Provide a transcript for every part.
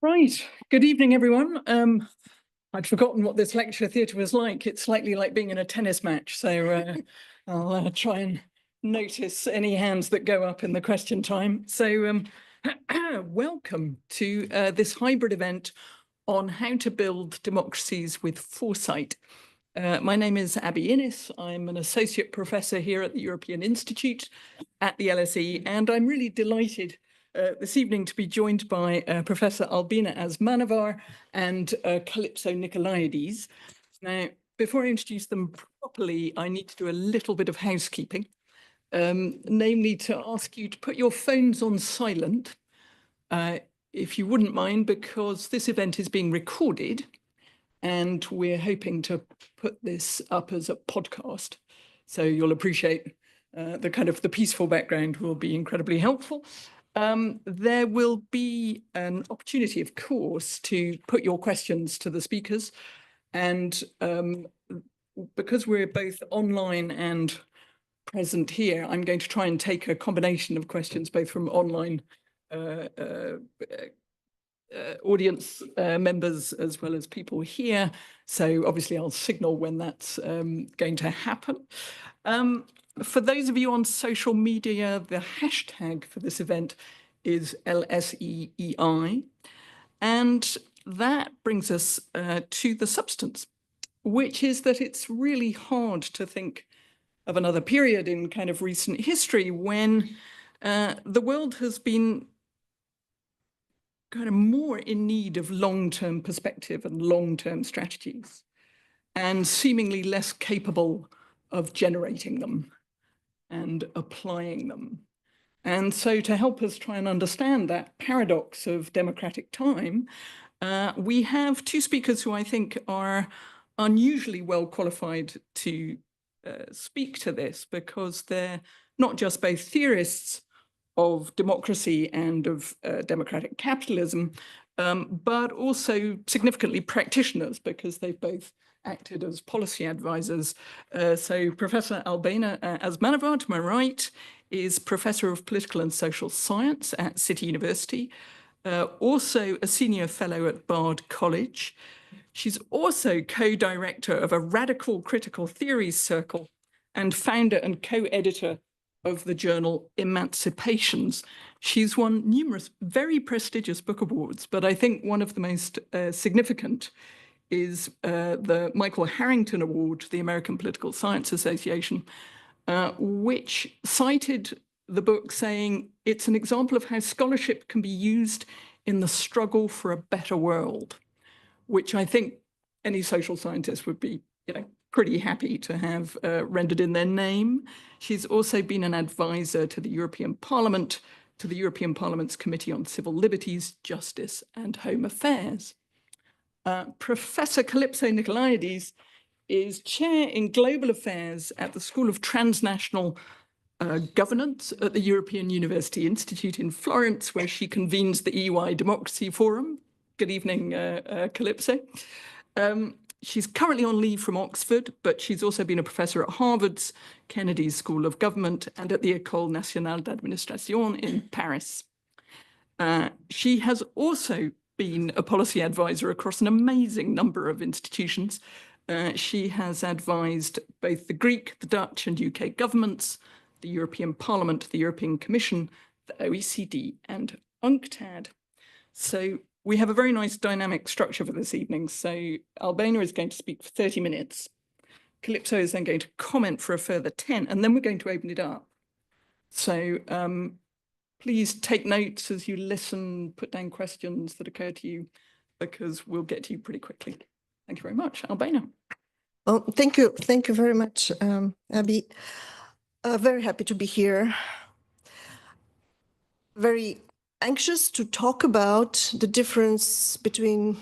Right. Good evening, everyone. I'd forgotten what this lecture theatre was like. It's slightly like being in a tennis match. So I'll try and notice any hands that go up in the question time. So welcome to this hybrid event on how to build democracies with foresight. My name is Abby Innes. I'm an associate professor here at the European Institute at the LSE, and I'm really delighted this evening to be joined by Professor Albina Asmanavar and Calypso Nicolaides. Now, before I introduce them properly, I need to do a little bit of housekeeping, namely to ask you to put your phones on silent, if you wouldn't mind, because this event is being recorded and we're hoping to put this up as a podcast. So you'll appreciate the peaceful background will be incredibly helpful. There will be an opportunity, of course, to put your questions to the speakers. And because we're both online and present here, I'm going to try and take a combination of questions, both from online audience members as well as people here. So obviously I'll signal when that's going to happen. For those of you on social media, the hashtag for this event is LSEEI. And that brings us to the substance, which is that it's really hard to think of another period in kind of recent history when the world has been kind of more in need of long-term perspective and long-term strategies, and seemingly less capable of generating them and applying them. And so to help us try and understand that paradox of democratic time, we have two speakers who I think are unusually well qualified to speak to this, because they're not just both theorists of democracy and of democratic capitalism, but also significantly practitioners, because they've both acted as policy advisors. So Professor Albina Asmanavar, to my right, is Professor of Political and Social Science at City University, also a senior fellow at Bard College. She's also co-director of a radical critical theories circle and founder and co-editor of the journal Emancipations. She's won numerous very prestigious book awards, but I think one of the most significant is the Michael Harrington Award, the American Political Science Association, which cited the book saying it's an example of how scholarship can be used in the struggle for a better world, which I think any social scientist would be, pretty happy to have rendered in their name. She's also been an advisor to the European Parliament, to the European Parliament's Committee on Civil Liberties, Justice and Home Affairs. Professor Calypso Nicolaides is chair in global affairs at the School of Transnational Governance at the European University Institute in Florence, where she convenes the EY Democracy Forum. Good evening, Calypso. She's currently on leave from Oxford, but she's also been a professor at Harvard's Kennedy School of Government and at the École Nationale d'Administration in Paris. She has also been a policy advisor across an amazing number of institutions. She has advised both the Greek, the Dutch and UK governments, the European Parliament, the European Commission, the OECD and UNCTAD. So we have a very nice dynamic structure for this evening. So Albina is going to speak for 30 minutes. Calypso is then going to comment for a further 10, and then we're going to open it up. So please take notes as you listen, put down questions that occur to you, because we'll get to you pretty quickly. Thank you very much. Albina. Well, thank you. Thank you very much, Abby. Very happy to be here. Very anxious to talk about the difference between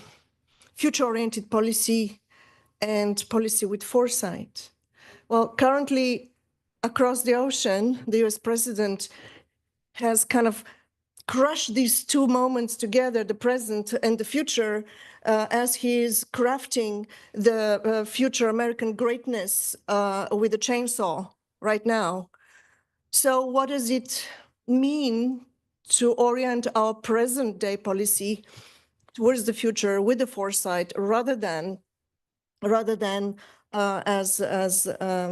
future-oriented policy and policy with foresight. Well, currently, across the ocean, the US president has kind of crushed these two moments together, the present and the future, as he is crafting the future American greatness with a chainsaw right now. So what does it mean to orient our present day policy towards the future with the foresight, rather than as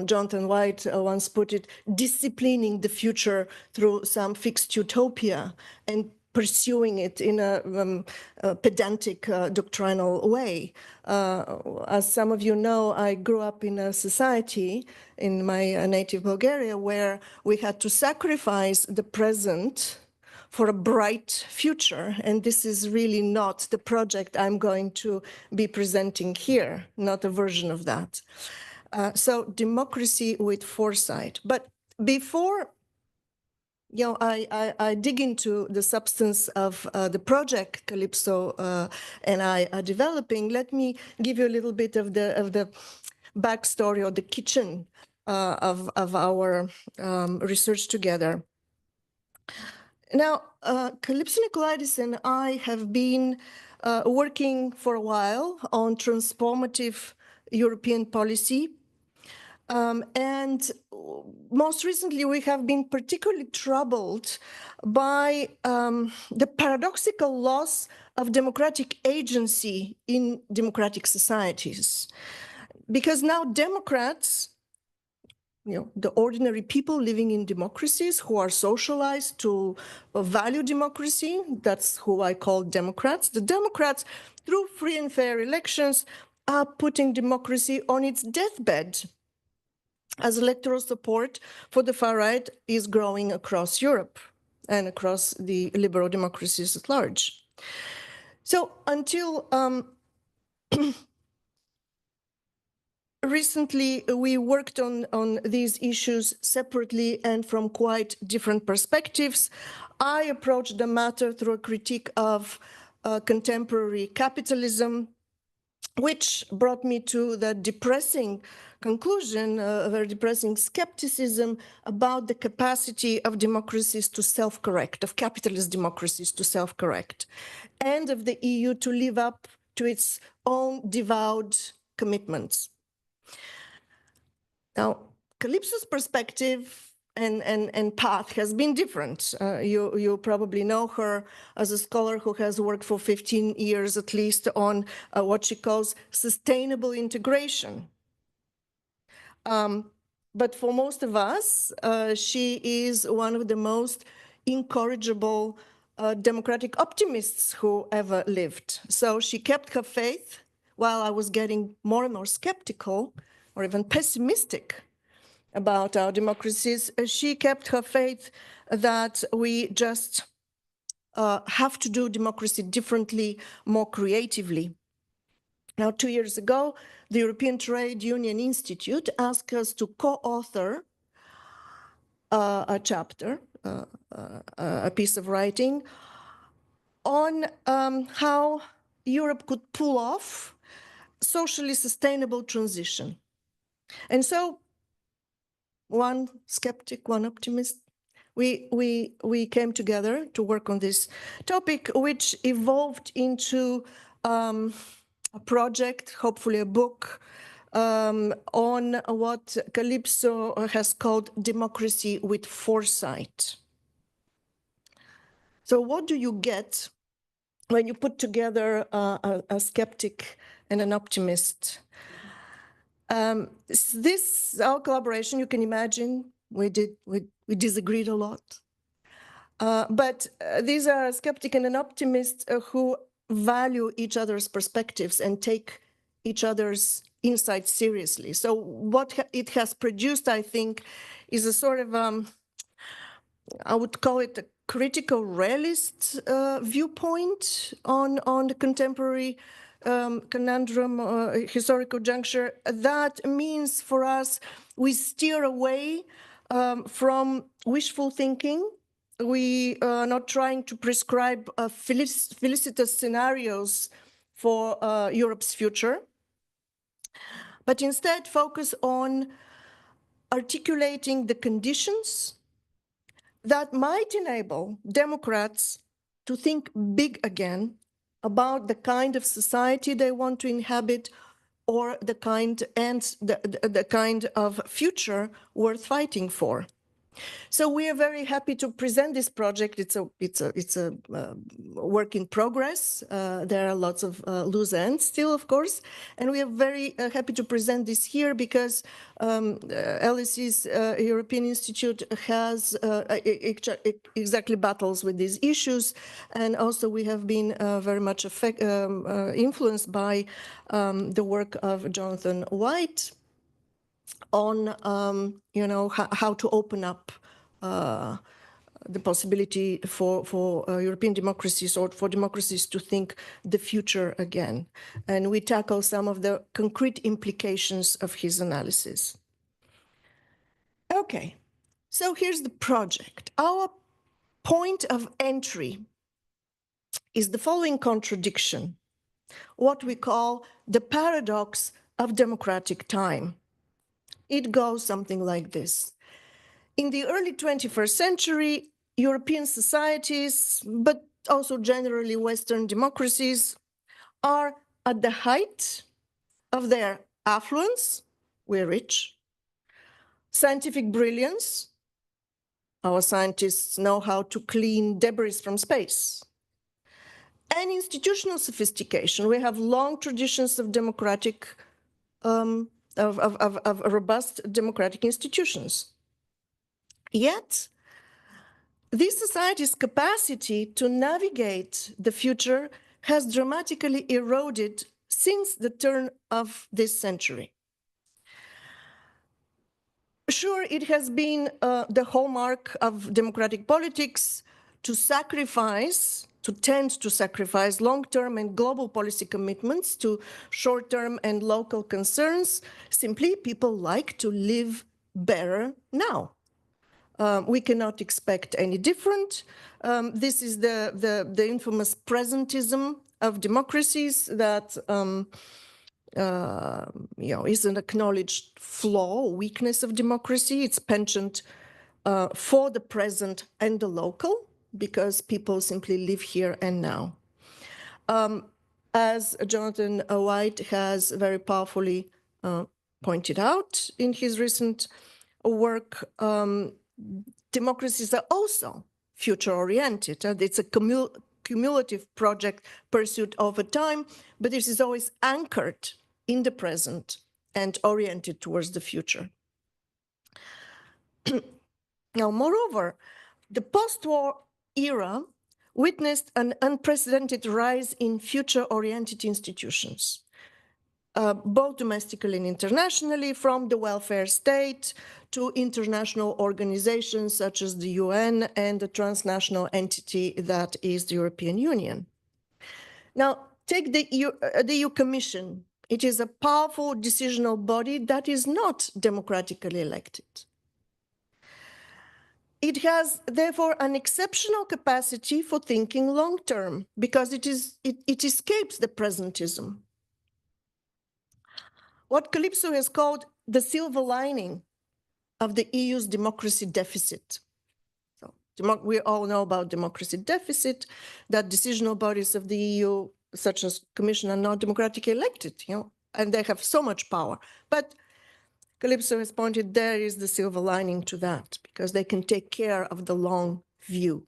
Jonathan White once put it, disciplining the future through some fixed utopia and pursuing it in a pedantic doctrinal way. As some of you know, I grew up in a society in my native Bulgaria where we had to sacrifice the present for a bright future. And this is really not the project I'm going to be presenting here, not a version of that. So democracy with foresight. But before I dig into the substance of the project Calypso and I are developing, let me give you a little bit of the backstory or the kitchen of our research together. Now, Calypso Nicolaides and I have been working for a while on transformative European policy. And most recently, we have been particularly troubled by the paradoxical loss of democratic agency in democratic societies. Because now Democrats, the ordinary people living in democracies who are socialized to value democracy, that's who I call Democrats. The Democrats, through free and fair elections, are putting democracy on its deathbed, as electoral support for the far right is growing across Europe and across the liberal democracies at large. So until recently, we worked on these issues separately and from quite different perspectives. I approached the matter through a critique of contemporary capitalism, which brought me to the depressing conclusion, a very depressing skepticism about the capacity of democracies to self-correct, of capitalist democracies to self-correct, and of the EU to live up to its own devout commitments. Now, Calypso's perspective and path has been different. You probably know her as a scholar who has worked for 15 years at least on what she calls sustainable integration. But for most of us, she is one of the most incorrigible democratic optimists who ever lived. So she kept her faith while I was getting more and more skeptical or even pessimistic about our democracies. She kept her faith that we just have to do democracy differently, more creatively. Now, 2 years ago, the European Trade Union Institute asked us to co-author a chapter, a piece of writing, on how Europe could pull off socially sustainable transition. And so, one skeptic, one optimist, we came together to work on this topic, which evolved into a project, hopefully a book, on what Calypso has called democracy with foresight. So what do you get when you put together a skeptic and an optimist? Our collaboration, you can imagine, we disagreed a lot. But these are a skeptic and an optimist who value each other's perspectives and take each other's insights seriously. So what it has produced, I think, is a sort of, I would call it a critical realist viewpoint on the contemporary conundrum, historical juncture. That means for us, we steer away from wishful thinking. We are not trying to prescribe felicitous scenarios for Europe's future, but instead focus on articulating the conditions that might enable Democrats to think big again about the kind of society they want to inhabit, or the kind of future worth fighting for. So we are very happy to present this project. It's a work in progress. There are lots of loose ends still, of course, and we are very happy to present this here because LSE's European Institute has exactly battles with these issues, and also we have been very much influenced by the work of Jonathan White on how to open up the possibility for European democracies or for democracies to think the future again. And we tackle some of the concrete implications of his analysis. Okay, so here's the project. Our point of entry is the following contradiction, what we call the paradox of democratic time. It goes something like this. In the early 21st century, European societies, but also generally Western democracies, are at the height of their affluence, we're rich, scientific brilliance, our scientists know how to clean debris from space, and institutional sophistication. We have long traditions of democratic, of robust democratic institutions. Yet, this society's capacity to navigate the future has dramatically eroded since the turn of this century. Sure, it has been the hallmark of democratic politics to tend to sacrifice long-term and global policy commitments to short-term and local concerns. Simply, people like to live better now. We cannot expect any different. This is the infamous presentism of democracies that is an acknowledged flaw, weakness of democracy. It's penchant for the present and the local, because people simply live here and now. As Jonathan White has very powerfully pointed out in his recent work, democracies are also future-oriented. It's a cumulative project pursued over time, but this is always anchored in the present and oriented towards the future. Now, moreover, the post-war era witnessed an unprecedented rise in future-oriented institutions, both domestically and internationally, from the welfare state to international organizations such as the UN and the transnational entity that is the European Union. Now, take the EU Commission. It is a powerful decisional body that is not democratically elected. It has, therefore, an exceptional capacity for thinking long-term because it escapes the presentism. What Calypso has called the silver lining of the EU's democracy deficit. So we all know about democracy deficit, that decisional bodies of the EU, such as Commission, are not democratically elected, and they have so much power. But Calypso has pointed there is the silver lining to that, because they can take care of the long view.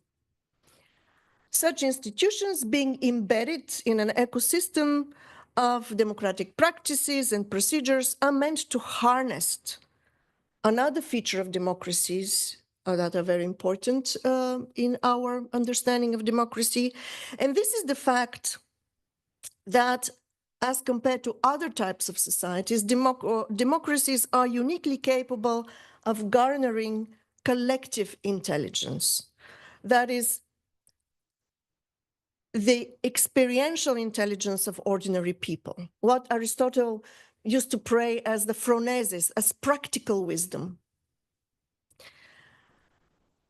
Such institutions being embedded in an ecosystem of democratic practices and procedures are meant to harness another feature of democracies that are very important in our understanding of democracy. And this is the fact that as compared to other types of societies, democracies are uniquely capable of garnering collective intelligence. That is, the experiential intelligence of ordinary people, what Aristotle used to pray as the phronesis, as practical wisdom.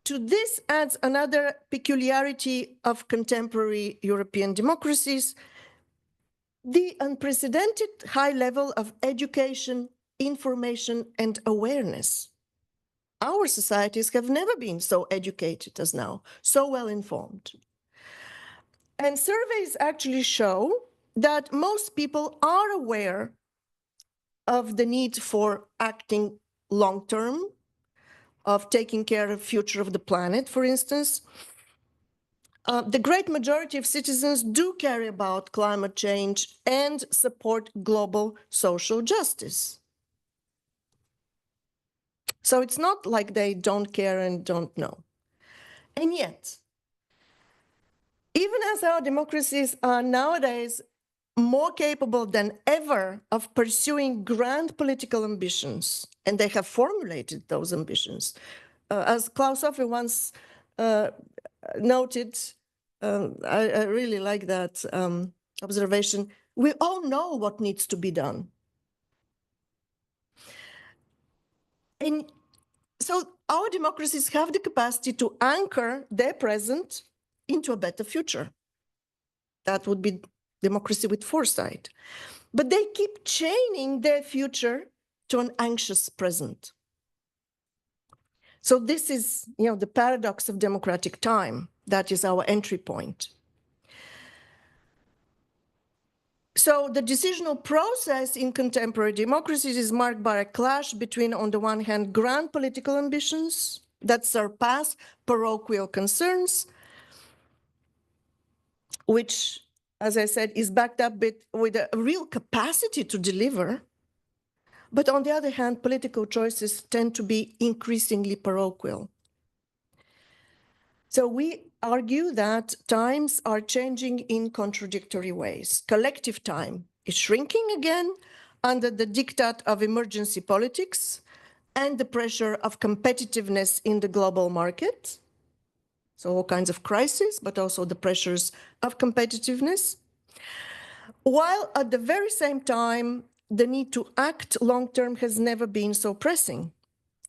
To this adds another peculiarity of contemporary European democracies, the unprecedented high level of education, information, and awareness. Our societies have never been so educated as now, so well informed. And surveys actually show that most people are aware of the need for acting long-term, of taking care of the future of the planet, for instance, the great majority of citizens do care about climate change and support global social justice. So it's not like they don't care and don't know. And yet, even as our democracies are nowadays more capable than ever of pursuing grand political ambitions, and they have formulated those ambitions, as Klaus Hofer once noted, I really like that observation, we all know what needs to be done. And so our democracies have the capacity to anchor their present into a better future. That would be democracy with foresight. But they keep chaining their future to an anxious present. So this is, the paradox of democratic time. That is our entry point. So the decisional process in contemporary democracies is marked by a clash between, on the one hand, grand political ambitions that surpass parochial concerns, which, as I said, is backed up with a real capacity to deliver. But on the other hand, political choices tend to be increasingly parochial. So we argue that times are changing in contradictory ways. Collective time is shrinking again under the diktat of emergency politics and the pressure of competitiveness in the global market. So all kinds of crises, but also the pressures of competitiveness. While at the very same time, the need to act long-term has never been so pressing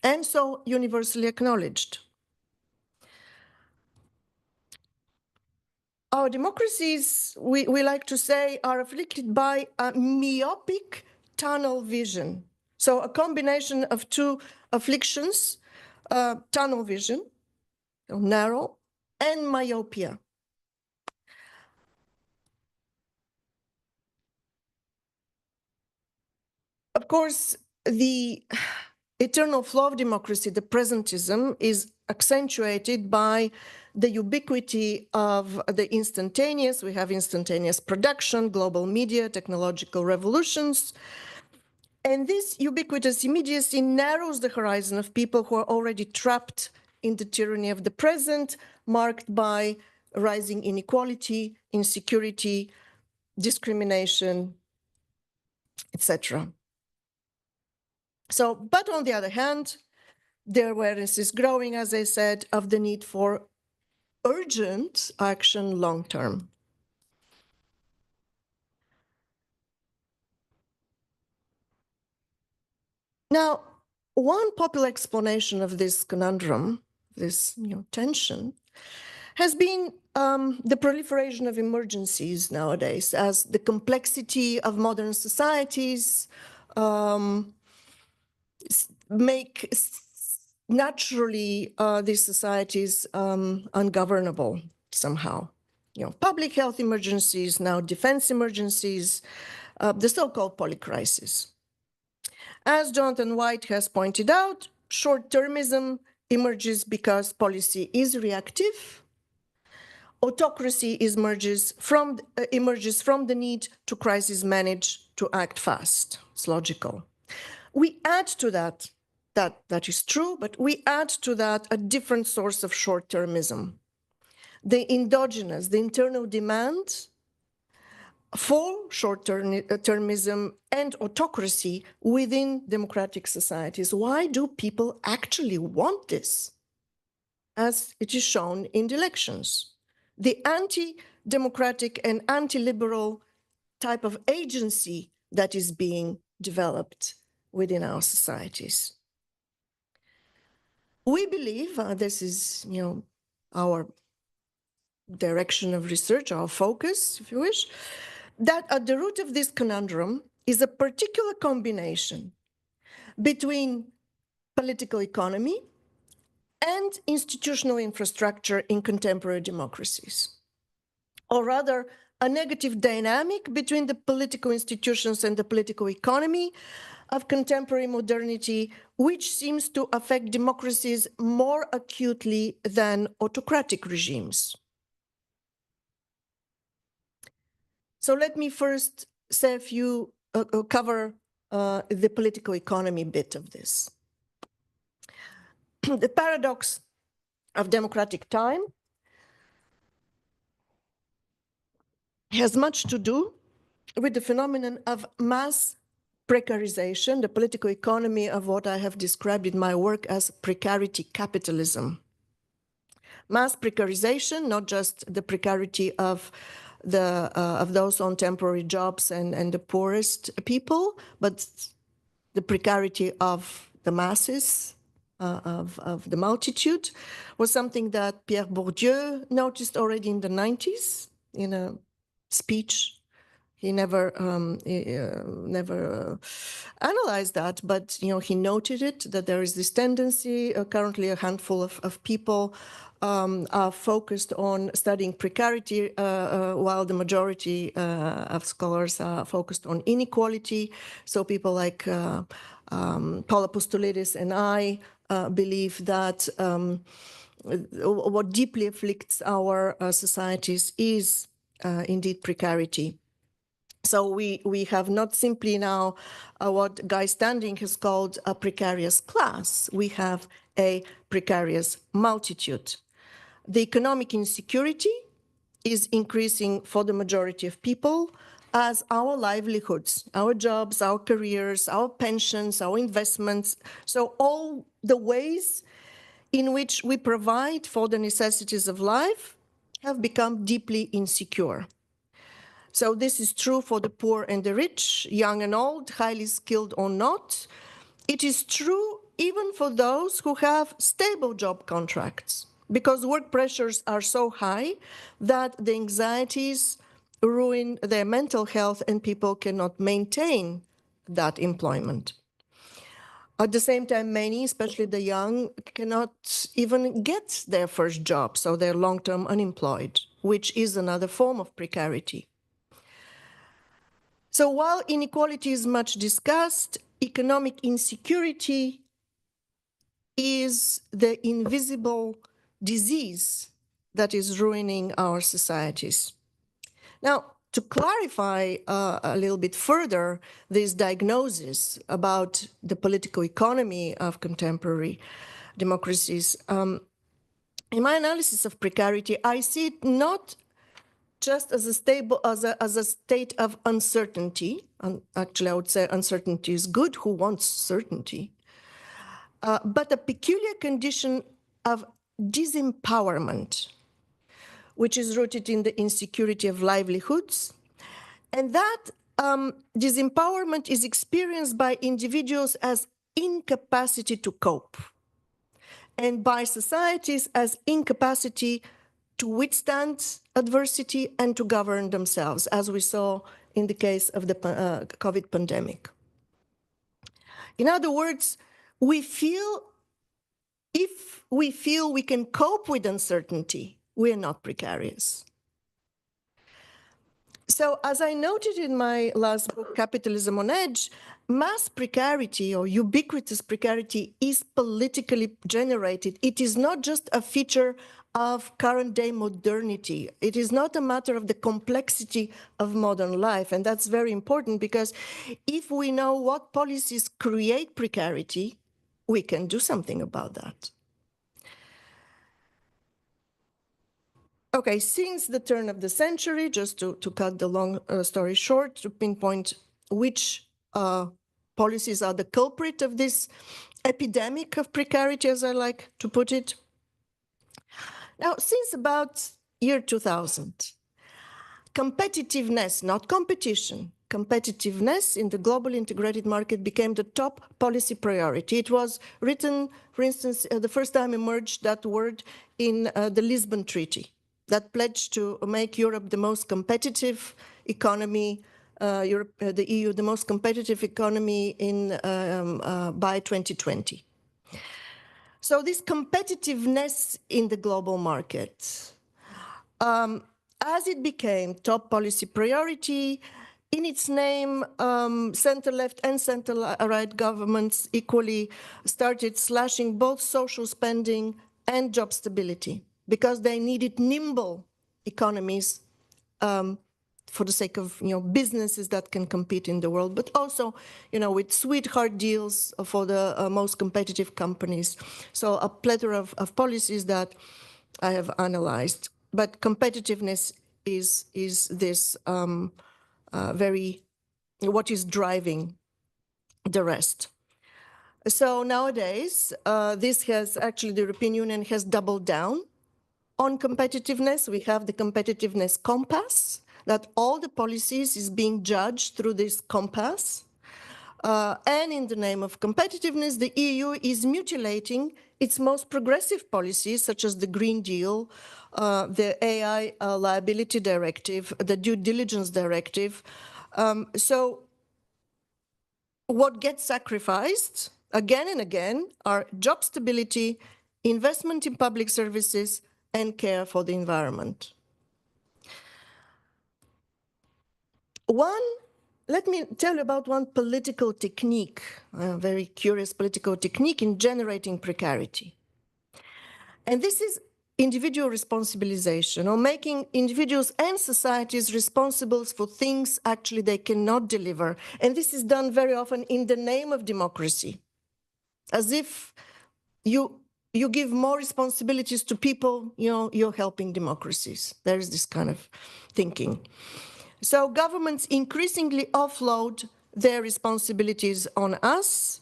and so universally acknowledged. Our democracies, we like to say, are afflicted by a myopic tunnel vision. So a combination of two afflictions, tunnel vision, narrow, and myopia. Of course, the eternal flaw of democracy, the presentism, is accentuated by the ubiquity of the instantaneous. We have instantaneous production, global media, technological revolutions. And this ubiquitous immediacy narrows the horizon of people who are already trapped in the tyranny of the present, marked by rising inequality, insecurity, discrimination, etc. So, but on the other hand, the awareness is growing, as I said, of the need for urgent action long-term. Now, one popular explanation of this conundrum, this tension, has been the proliferation of emergencies nowadays, as the complexity of modern societies make naturally these societies ungovernable somehow. Public health emergencies, now defense emergencies, the so-called polycrisis. As Jonathan White has pointed out, short-termism emerges because policy is reactive. Autocracy emerges from the need to crisis manage, to act fast. It's logical. We add to that is true, but we add to that a different source of short-termism. The endogenous, the internal demand for short-termism and autocracy within democratic societies. Why do people actually want this? As it is shown in the elections. The anti-democratic and anti-liberal type of agency that is being developed within our societies. We believe, this is our direction of research, our focus, if you wish, that at the root of this conundrum is a particular combination between political economy and institutional infrastructure in contemporary democracies. Or rather, a negative dynamic between the political institutions and the political economy of contemporary modernity, which seems to affect democracies more acutely than autocratic regimes. So let me first say a few, cover the political economy bit of this. The paradox of democratic time has much to do with the phenomenon of mass precarization, the political economy of what I have described in my work as precarity capitalism. Mass precarization, not just the precarity of those on temporary jobs and the poorest people, but the precarity of the masses, of the multitude, was something that Pierre Bourdieu noticed already in the 90s in a speech. He never analyzed that, but he noted it, that there is this tendency. Currently, a handful of people are focused on studying precarity, while the majority of scholars are focused on inequality. So people like Paula Apostolidis and I believe that what deeply afflicts our societies is indeed precarity. So we have not simply now what Guy Standing has called a precarious class. We have a precarious multitude. The economic insecurity is increasing for the majority of people as our livelihoods, our jobs, our careers, our pensions, our investments, so all the ways in which we provide for the necessities of life have become deeply insecure. So this is true for the poor and the rich, young and old, highly skilled or not. It is true even for those who have stable job contracts, because work pressures are so high that the anxieties ruin their mental health and people cannot maintain that employment. At the same time, many, especially the young, cannot even get their first job, so they're long-term unemployed, which is another form of precarity. So while inequality is much discussed, economic insecurity is the invisible disease that is ruining our societies. Now, to clarify a little bit further this diagnosis about the political economy of contemporary democracies, in my analysis of precarity, I see it not just as a state of uncertainty. And actually, I would say uncertainty is good. Who wants certainty? But a peculiar condition of disempowerment, which is rooted in the insecurity of livelihoods. And that disempowerment is experienced by individuals as incapacity to cope, and by societies as incapacity to withstand adversity and to govern themselves, as we saw in the case of the COVID pandemic. In other words, if we feel we can cope with uncertainty, we are not precarious. So as I noted in my last book, Capitalism on Edge, mass precarity or ubiquitous precarity is politically generated. It is not just a feature of current day modernity. It is not a matter of the complexity of modern life. And that's very important, because if we know what policies create precarity, we can do something about that. Okay, since the turn of the century, just to cut the long story short, to pinpoint which policies are the culprit of this epidemic of precarity, as I like to put it. Now, since about year 2000, competitiveness, not competition, competitiveness in the global integrated market became the top policy priority. It was written, for instance, the first time emerged that word in the Lisbon Treaty, that pledged to make Europe the most competitive economy, the EU the most competitive economy by 2020. So this competitiveness in the global market, as it became top policy priority, in its name, center-left and center-right governments equally started slashing both social spending and job stability because they needed nimble economies for the sake of businesses that can compete in the world, but also with sweetheart deals for the most competitive companies. So a plethora of policies that I have analyzed. But competitiveness is this what is driving the rest. So nowadays, the European Union has doubled down on competitiveness. We have the competitiveness compass, that all the policies is being judged through this compass. And in the name of competitiveness, the EU is mutilating its most progressive policies, such as the Green Deal, the AI liability directive, the due diligence directive. So what gets sacrificed again and again are job stability, investment in public services, and care for the environment. Let me tell you about one political technique, a very curious political technique in generating precarity. And this is individual responsibilization, or making individuals and societies responsible for things actually they cannot deliver. And this is done very often in the name of democracy, as if you give more responsibilities to people, you're helping democracies. There is this kind of thinking. So governments increasingly offload their responsibilities on us.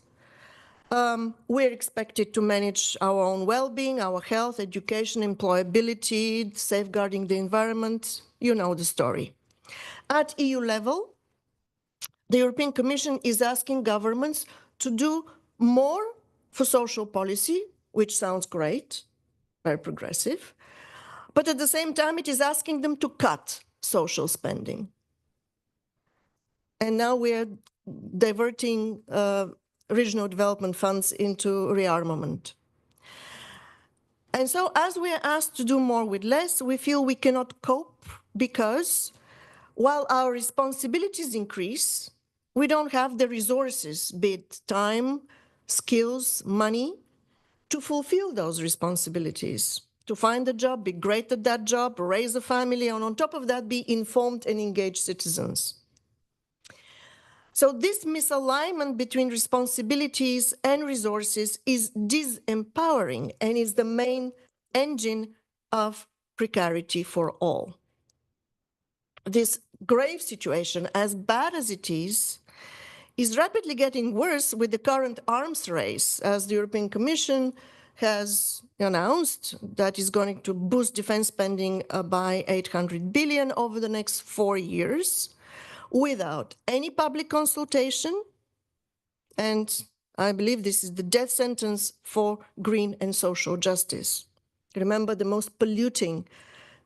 We're expected to manage our own well-being, our health, education, employability, safeguarding the environment. You know the story. At EU level, the European Commission is asking governments to do more for social policy, which sounds great, very progressive. But at the same time, it is asking them to cut social spending. And now we're diverting regional development funds into rearmament. And so as we are asked to do more with less, we feel we cannot cope because while our responsibilities increase, we don't have the resources, be it time, skills, money, to fulfill those responsibilities, to find a job, be great at that job, raise a family, and on top of that, be informed and engaged citizens. So this misalignment between responsibilities and resources is disempowering and is the main engine of precarity for all. This grave situation, as bad as it is rapidly getting worse with the current arms race, as the European Commission has announced that is going to boost defense spending by 800 billion over the next 4 years without any public consultation. And I believe this is the death sentence for green and social justice. Remember, the most polluting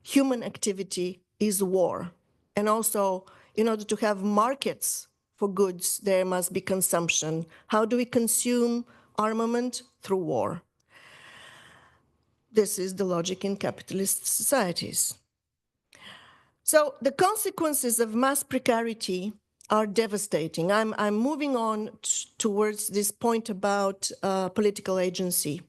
human activity is war. And also, in order to have markets for goods, there must be consumption. How do we consume armament? Through war. This is the logic in capitalist societies. So the consequences of mass precarity are devastating. I'm moving on towards this point about political agency.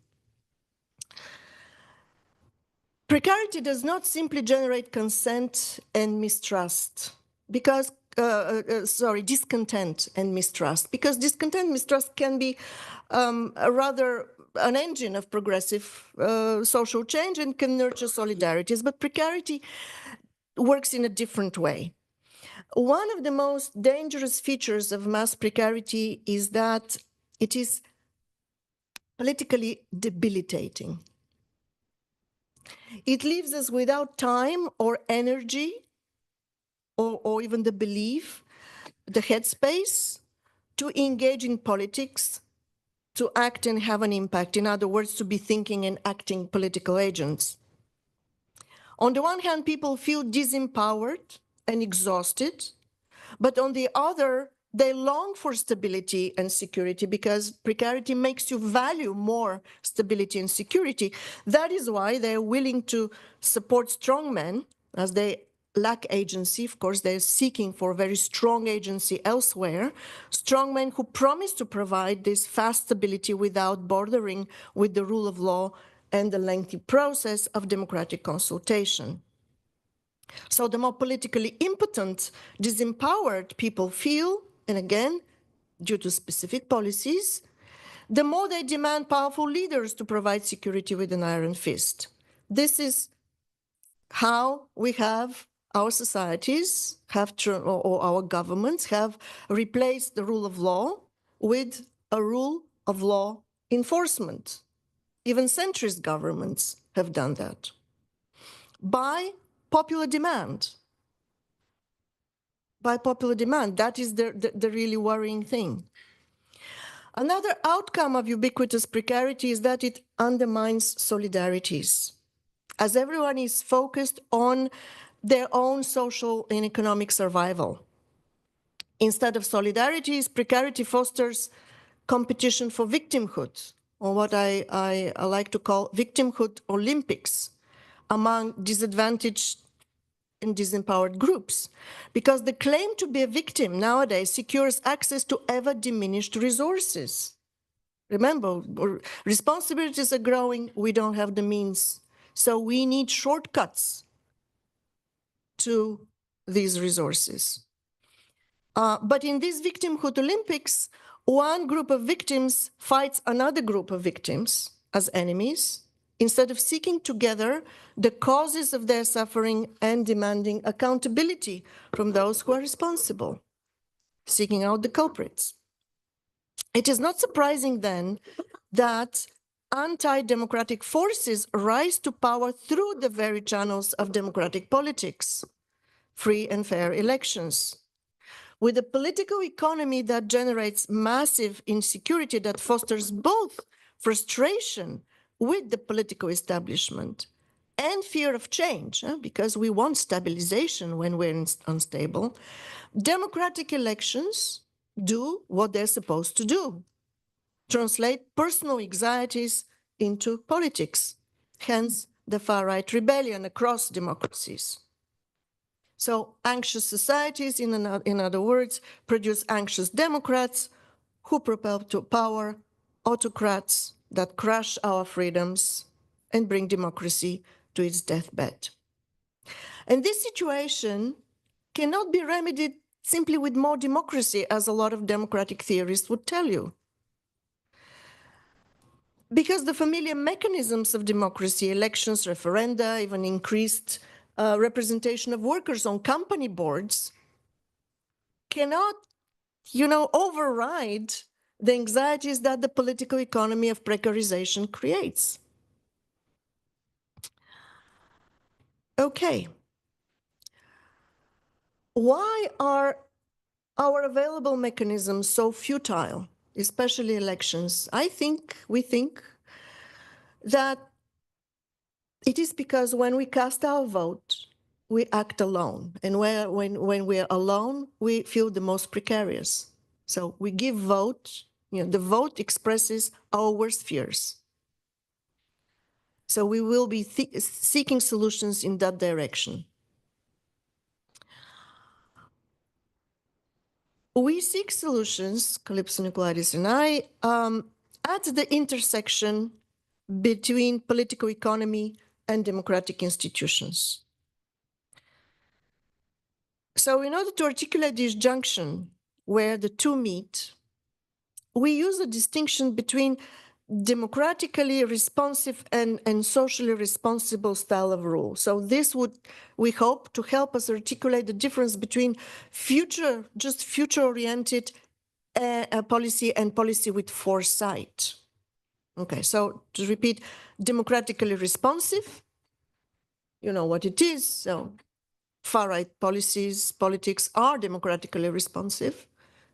Precarity does not simply generate consent and mistrust, because discontent and mistrust, because discontent and mistrust can be rather an engine of progressive social change and can nurture solidarities, but precarity works in a different way. One of the most dangerous features of mass precarity is that it is politically debilitating. It leaves us without time or energy or even the belief, the headspace to engage in politics, to act and have an impact. In other words, to be thinking and acting political agents. On the one hand, people feel disempowered and exhausted, but on the other, they long for stability and security because precarity makes you value more stability and security. That is why they're willing to support strong men, as they lack agency. Of course, they're seeking for very strong agency elsewhere. Strongmen who promise to provide this fast stability without bordering with the rule of law and the lengthy process of democratic consultation. So the more politically impotent, disempowered people feel, and again, due to specific policies, the more they demand powerful leaders to provide security with an iron fist. This is how we have our societies or our governments have replaced the rule of law with a rule of law enforcement. Even centrist governments have done that by popular demand. By popular demand, that is the really worrying thing. Another outcome of ubiquitous precarity is that it undermines solidarities, as everyone is focused on their own social and economic survival. Instead of solidarities, precarity fosters competition for victimhood, or what I like to call victimhood Olympics among disadvantaged and disempowered groups, because the claim to be a victim nowadays secures access to ever diminished resources. Remember, responsibilities are growing, we don't have the means, so we need shortcuts to these resources. But in these victimhood Olympics, one group of victims fights another group of victims as enemies, instead of seeking together the causes of their suffering and demanding accountability from those who are responsible, seeking out the culprits. It is not surprising then that anti-democratic forces rise to power through the very channels of democratic politics, free and fair elections. With a political economy that generates massive insecurity that fosters both frustration with the political establishment and fear of change, because we want stabilization when we're unstable, democratic elections do what they're supposed to do: translate personal anxieties into politics, hence the far-right rebellion across democracies. So anxious societies, in other words, produce anxious democrats who propel to power autocrats that crush our freedoms and bring democracy to its deathbed. And this situation cannot be remedied simply with more democracy, as a lot of democratic theorists would tell you. Because the familiar mechanisms of democracy, elections, referenda, even increased representation of workers on company boards, cannot, override the anxieties that the political economy of precarization creates. Okay. Why are our available mechanisms so futile, especially elections? We think that it is because when we cast our vote, we act alone. And when we're alone, we feel the most precarious. So we give vote, the vote expresses our worst fears. So we will be seeking solutions in that direction. We seek solutions, Calypso Nicolaides and I, at the intersection between political economy and democratic institutions. So in order to articulate this junction where the two meet, we use a distinction between democratically responsive and socially responsible style of rule. So this would, we hope, to help us articulate the difference between future-oriented policy and policy with foresight. Okay, so to repeat, democratically responsive, you know what it is. So far-right politics are democratically responsive.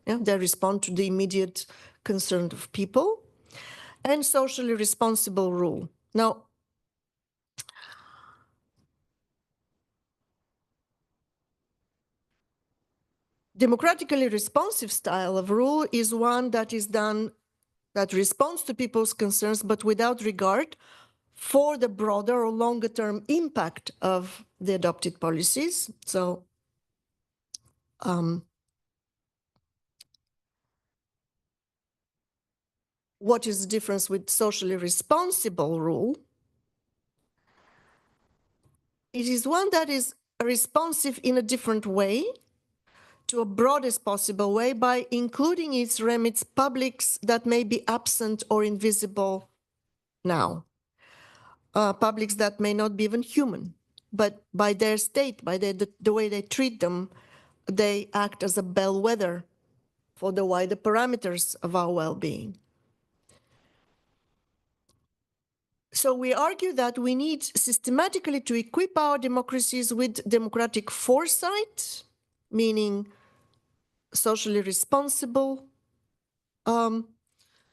Yeah, they respond to the immediate concern of people. And socially responsible rule. Now, democratically responsive style of rule is one that responds to people's concerns, but without regard for the broader or longer term impact of the adopted policies. So what is the difference with socially responsible rule? It is one that is responsive in a different way, to a broadest possible way, by including its remits publics that may be absent or invisible now. Publics that may not be even human, but by their state, by the way they treat them, they act as a bellwether for the wider parameters of our well-being. So we argue that we need systematically to equip our democracies with democratic foresight, meaning socially responsible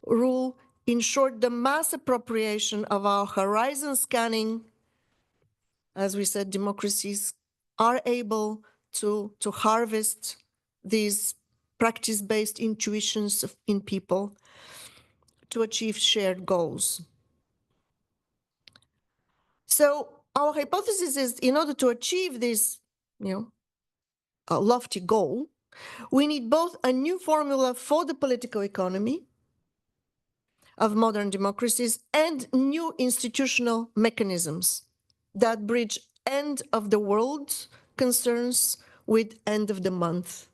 rule, in short, the mass appropriation of our horizon scanning. As we said, democracies are able to harvest these practice-based intuitions in people to achieve shared goals. So our hypothesis is, in order to achieve this, a lofty goal, we need both a new formula for the political economy of modern democracies and new institutional mechanisms that bridge end of the world concerns with end of the month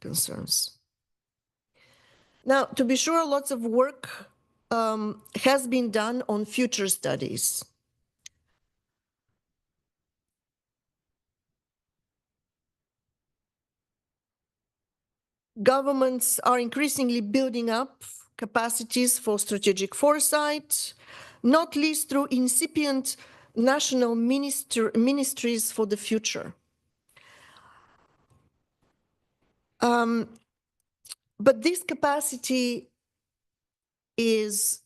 concerns. Now, to be sure, lots of work has been done on future studies. Governments are increasingly building up capacities for strategic foresight, not least through incipient national ministries for the future. But this capacity is,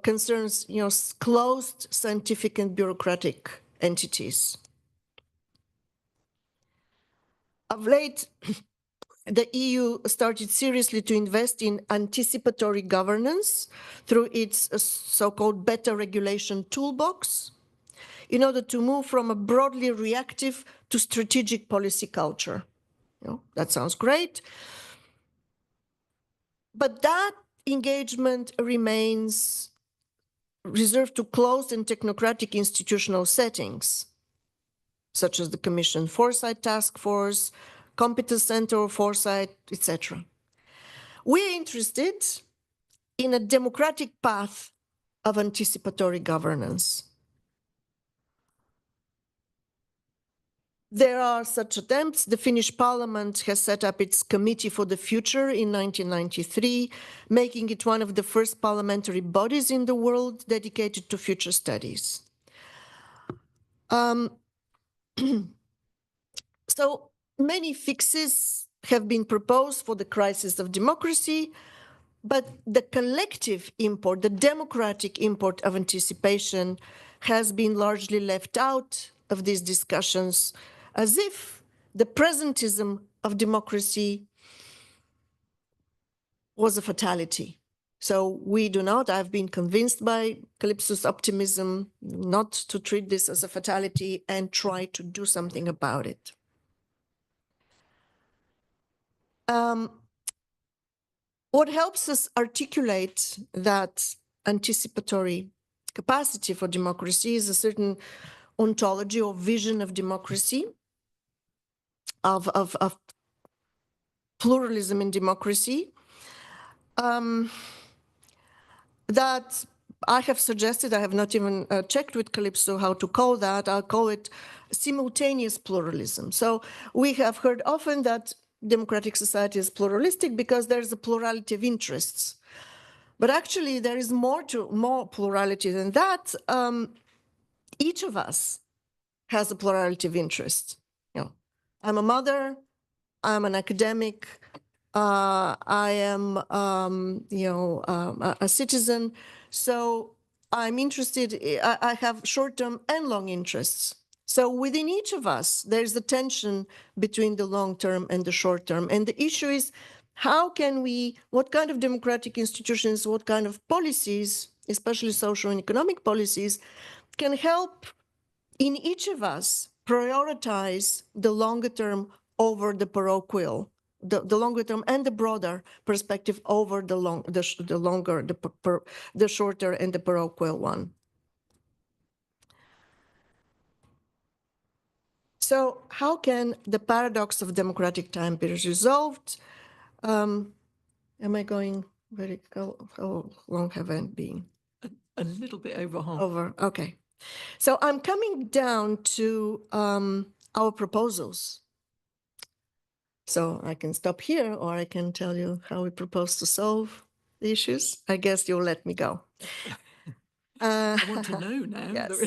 concerns, closed scientific and bureaucratic entities. Of late, the EU started seriously to invest in anticipatory governance through its so-called better regulation toolbox, in order to move from a broadly reactive to strategic policy culture. That sounds great. But that engagement remains reserved to closed and technocratic institutional settings, such as the Commission Foresight Task Force, Competence Center of Foresight, etc. We're interested in a democratic path of anticipatory governance. There are such attempts. The Finnish parliament has set up its Committee for the Future in 1993, making it one of the first parliamentary bodies in the world dedicated to future studies. So many fixes have been proposed for the crisis of democracy, but the collective import, the democratic import of anticipation has been largely left out of these discussions, as if the presentism of democracy was a fatality. So we do not, I've been convinced by Calypso's optimism not to treat this as a fatality and try to do something about it. What helps us articulate that anticipatory capacity for democracy is a certain ontology or vision of democracy, of pluralism in democracy, that I have suggested. I have not even checked with Calypso how to call that. I'll call it simultaneous pluralism. So we have heard often that democratic society is pluralistic because there's a plurality of interests. But actually, there is more plurality than that. Each of us has a plurality of interests. I'm a mother, I'm an academic, I am, a citizen. So I'm interested, I have short-term and long interests. So within each of us, there's a tension between the long-term and the short-term. And the issue is, how can we, what kind of democratic institutions, what kind of policies especially social and economic policies, can help in each of us prioritize the longer term over the parochial, the longer term and the broader perspective over the shorter and the parochial one. So how can the paradox of democratic time be resolved? Am I going very, how long have I been? A little bit over half. Over, okay. So I'm coming down to our proposals. So I can stop here, or I can tell you how we propose to solve the issues. I guess you'll let me go. I want to know now. Yes.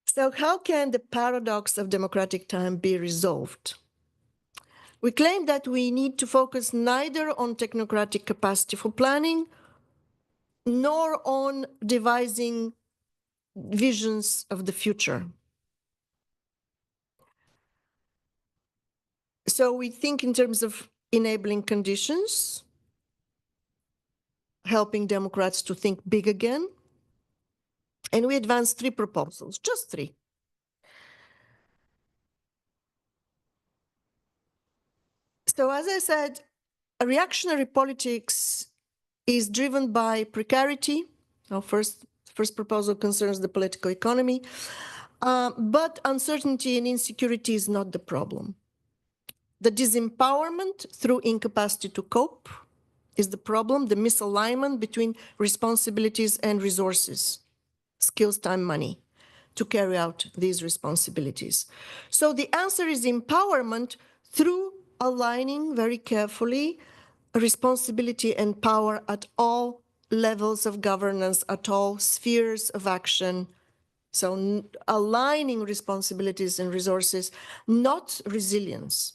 So how can the paradox of democratic time be resolved? We claim that we need to focus neither on technocratic capacity for planning, nor on devising visions of the future. So we think in terms of enabling conditions, helping Democrats to think big again, and we advance 3 proposals, just 3. So as I said, reactionary politics is driven by precarity. Our first proposal concerns the political economy, but uncertainty and insecurity is not the problem. The disempowerment through incapacity to cope is the problem, the misalignment between responsibilities and resources, skills, time, money, to carry out these responsibilities. So the answer is empowerment through aligning very carefully responsibility and power at all levels of governance, at all spheres of action. So aligning responsibilities and resources, not resilience.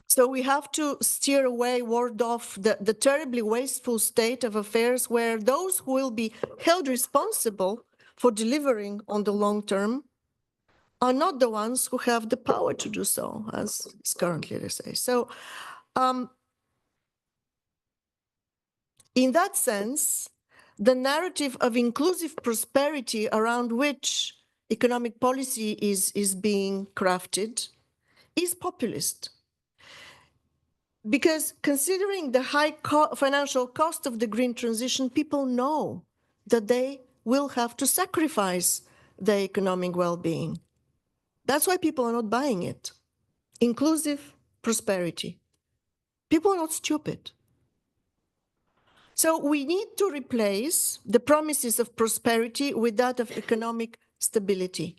So we have to steer away, ward off the terribly wasteful state of affairs where those who will be held responsible for delivering on the long term are not the ones who have the power to do so, as is currently the case. So in that sense, the narrative of inclusive prosperity around which economic policy is being crafted is populist. Because considering the high financial cost of the green transition, people know that they will have to sacrifice their economic well-being. That's why people are not buying it. Inclusive prosperity. People are not stupid. So we need to replace the promises of prosperity with that of economic stability.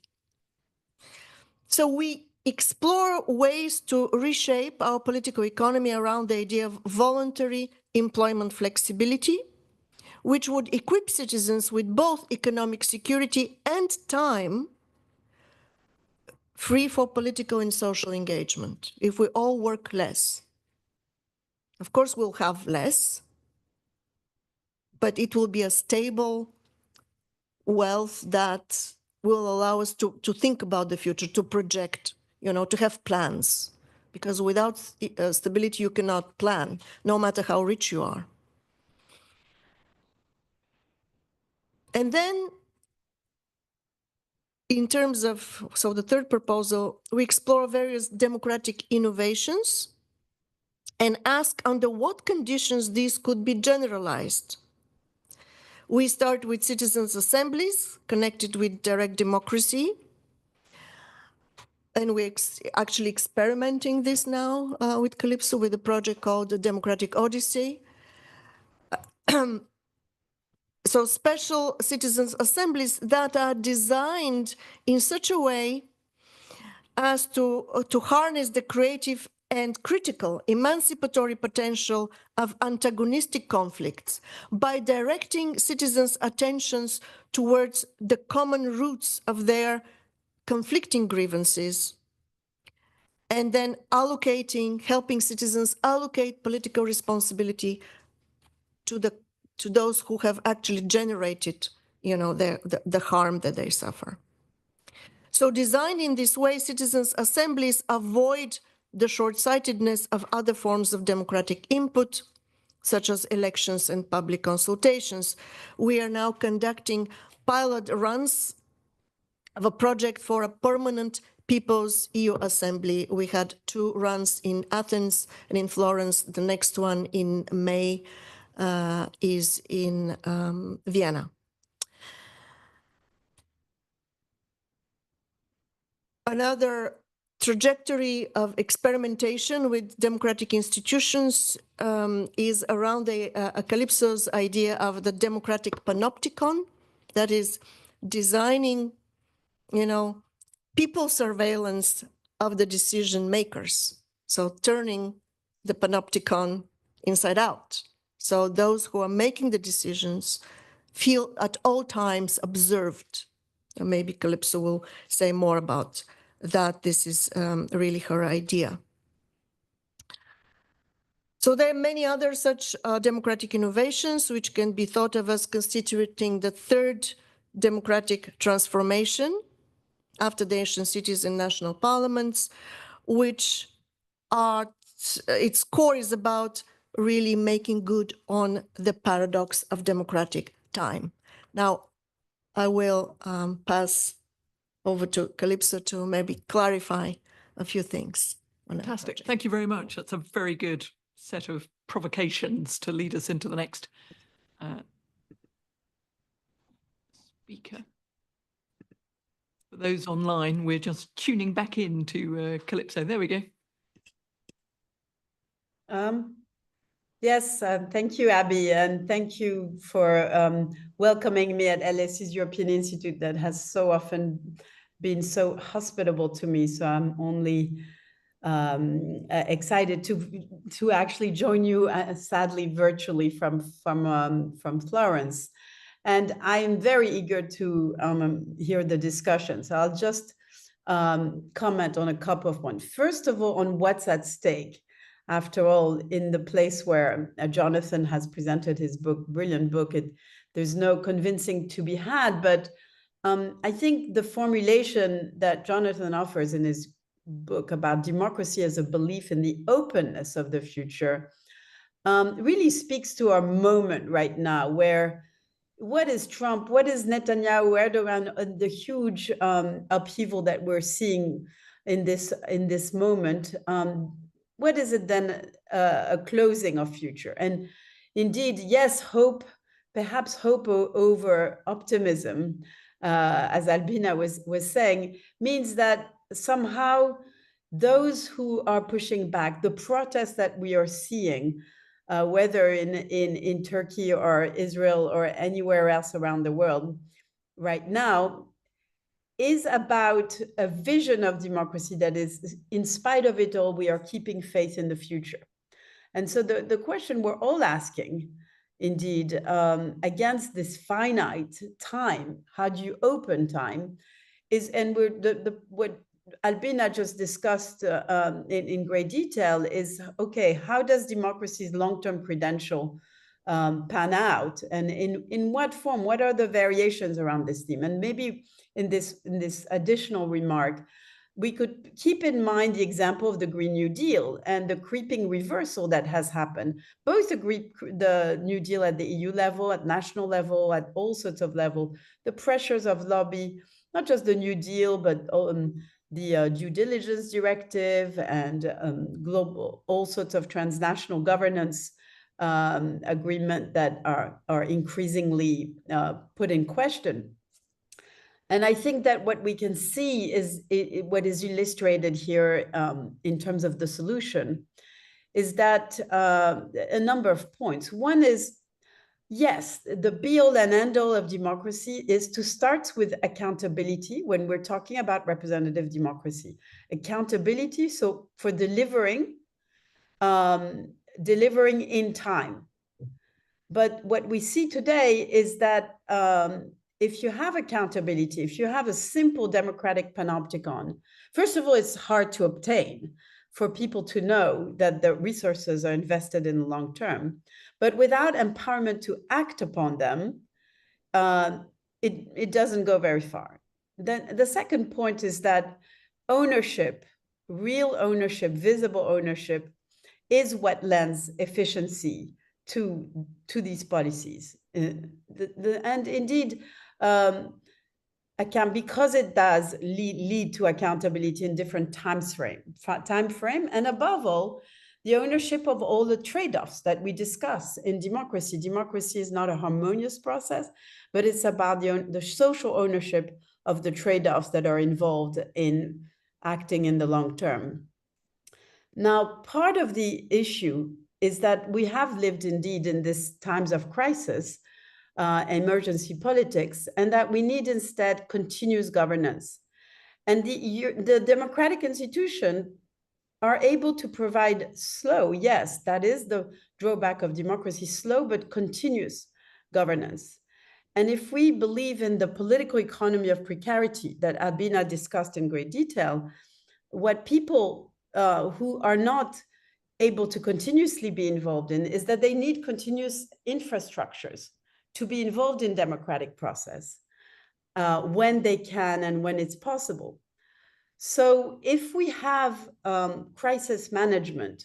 So we explore ways to reshape our political economy around the idea of voluntary employment flexibility, which would equip citizens with both economic security and time free for political and social engagement. If we all work less, of course we'll have less, but it will be a stable wealth that will allow us to think about the future, to project, to have plans. Because without stability, you cannot plan, no matter how rich you are. And then, in terms of, so the third proposal, we explore various democratic innovations and ask under what conditions these could be generalized. We start with citizens' assemblies connected with direct democracy. And we're actually experimenting this now with Calypso with a project called the Democratic Odyssey. So special citizens' assemblies that are designed in such a way as to harness the creative and critical emancipatory potential of antagonistic conflicts by directing citizens' attentions towards the common roots of their conflicting grievances, and then helping citizens allocate political responsibility to those who have actually generated, the harm that they suffer. So designed in this way, citizens' assemblies avoid the short-sightedness of other forms of democratic input, such as elections and public consultations. We are now conducting pilot runs of a project for a permanent People's EU Assembly. We had 2 runs in Athens and in Florence. The next one in May is in Vienna. Another trajectory of experimentation with democratic institutions is around Calypso's idea of the democratic panopticon, that is designing, people surveillance of the decision makers. So turning the panopticon inside out. So those who are making the decisions feel at all times observed. And maybe Calypso will say more about that. This is really her idea. So there are many other such democratic innovations which can be thought of as constituting the third democratic transformation after the ancient cities and national parliaments, which are, its core is about really making good on the paradox of democratic time. Now, I will pass over to Calypso to maybe clarify a few things. Fantastic. Thank you very much. That's a very good set of provocations to lead us into the next speaker. For those online, we're just tuning back into Calypso. There we go. Yes, thank you, Abby, and thank you for welcoming me at LSE's European Institute that has so often been so hospitable to me. So I'm only excited to actually join you, sadly virtually from Florence. And I am very eager to hear the discussion. So I'll just comment on a couple of points. First of all, on what's at stake. After all, in the place where Jonathan has presented his book, brilliant book, there's no convincing to be had. But I think the formulation that Jonathan offers in his book about democracy as a belief in the openness of the future really speaks to our moment right now, where what is Trump, what is Netanyahu, Erdogan, the huge upheaval that we're seeing in this moment, what is it then a closing of future? And indeed, yes, hope, perhaps hope over optimism, as Albina was saying, means that somehow those who are pushing back, the protests that we are seeing, whether in Turkey or Israel or anywhere else around the world right now, is about a vision of democracy that is, in spite of it all, we are keeping faith in the future. And so the question we're all asking, indeed, against this finite time, how do you open time, is, and what Albina just discussed in great detail is, okay, how does democracy's long-term credential pan out, and in what form? What are the variations around this theme? And maybe in this additional remark, we could keep in mind the example of the Green New Deal and the creeping reversal that has happened, both the New Deal at the EU level, at national level, at all sorts of levels, the pressures of lobby, not just the New Deal, but the due diligence directive and global, all sorts of transnational governance agreement that are increasingly put in question. And I think that what we can see is what is illustrated here in terms of the solution is that a number of points. One is, yes, the be-all and end-all of democracy is to start with accountability when we're talking about representative democracy. Accountability, so for delivering in time. But what we see today is that if you have accountability, if you have a simple democratic panopticon, first of all, it's hard to obtain for people to know that the resources are invested in the long term. But without empowerment to act upon them, it doesn't go very far. Then the second point is that ownership real ownership, visible ownership, is what lends efficiency to these policies. And indeed, because it does lead to accountability in different time frame, and above all, the ownership of all the trade-offs that we discuss in democracy. Democracy is not a harmonious process, but it's about the social ownership of the trade-offs that are involved in acting in the long term. Now, part of the issue is that we have lived indeed in these times of crisis, emergency politics, and that we need instead continuous governance. And the democratic institutions are able to provide slow, yes, that is the drawback of democracy, slow but continuous governance. And if we believe in the political economy of precarity that Albina discussed in great detail, what people who are not able to continuously be involved in is that they need continuous infrastructures to be involved in democratic process when they can and when it's possible. So if we have crisis management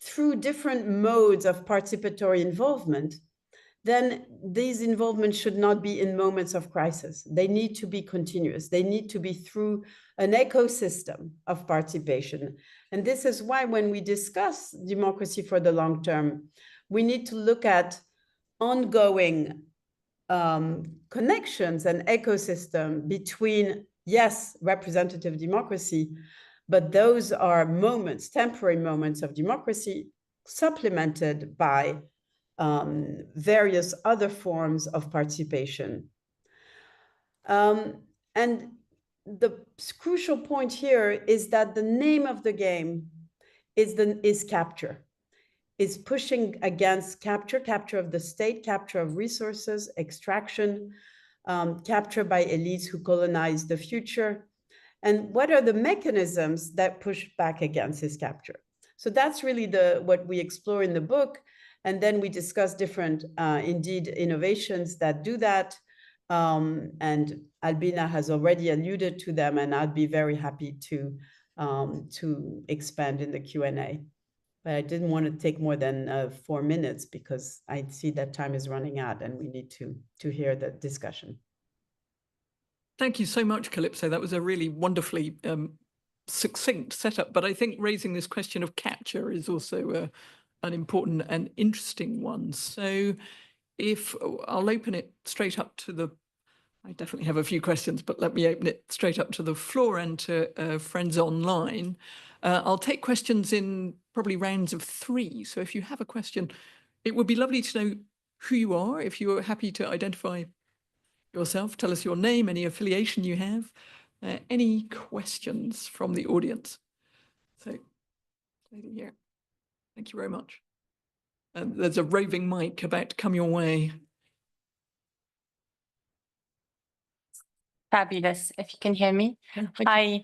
through different modes of participatory involvement, then these involvements should not be in moments of crisis. They need to be continuous. They need to be through an ecosystem of participation. And this is why when we discuss democracy for the long term, we need to look at ongoing connections and ecosystem between, yes, representative democracy, but those are moments, temporary moments of democracy supplemented by various other forms of participation. And the crucial point here is that the name of the game is capture, is pushing against capture of the state, capture of resources, extraction, capture by elites who colonize the future. And what are the mechanisms that push back against this capture? So that's really what we explore in the book. And then we discuss different, indeed, innovations that do that. And Albina has already alluded to them, and I'd be very happy to expand in the Q&A. But I didn't want to take more than 4 minutes because I see that time is running out and we need to hear the discussion. Thank you so much, Calypso. That was a really wonderfully succinct setup. But I think raising this question of capture is also an important and interesting one. So if I'll open it straight up to the, I definitely have a few questions, but let me open it straight up to the floor and to friends online. I'll take questions in probably rounds of 3. So if you have a question, it would be lovely to know who you are. If you are happy to identify yourself, tell us your name, any affiliation you have, any questions from the audience. So, lady here, thank you very much. There's a roving mic about to come your way. Fabulous, if you can hear me. Yeah, Hi,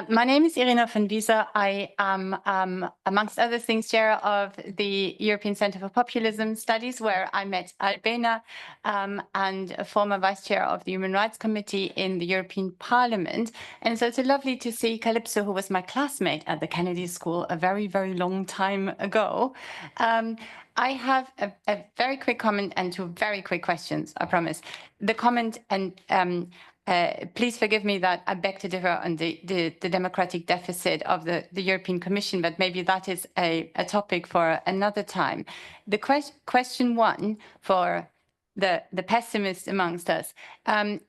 my name is Irina van Wiese. I am, amongst other things, chair of the European Centre for Populism Studies, where I met Albina, and a former vice chair of the Human Rights Committee in the European Parliament. And so it's lovely to see Calypso, who was my classmate at the Kennedy School a very, very long time ago. I have a very quick comment and 2 very quick questions, I promise. The comment, and please forgive me that I beg to differ on the democratic deficit of the European Commission, but maybe that is a topic for another time. The question 1 for the pessimists amongst us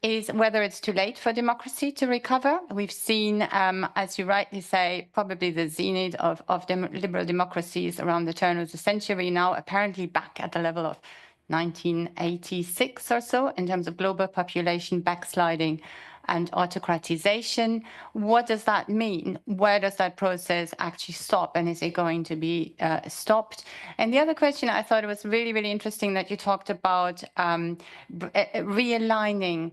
is whether it's too late for democracy to recover. We've seen, as you rightly say, probably the zenith of liberal democracies around the turn of the century, now apparently back at the level of 1986 or so in terms of global population backsliding and autocratization. What does that mean? Where does that process actually stop? And is it going to be stopped? And the other question, I thought it was really, really interesting that you talked about realigning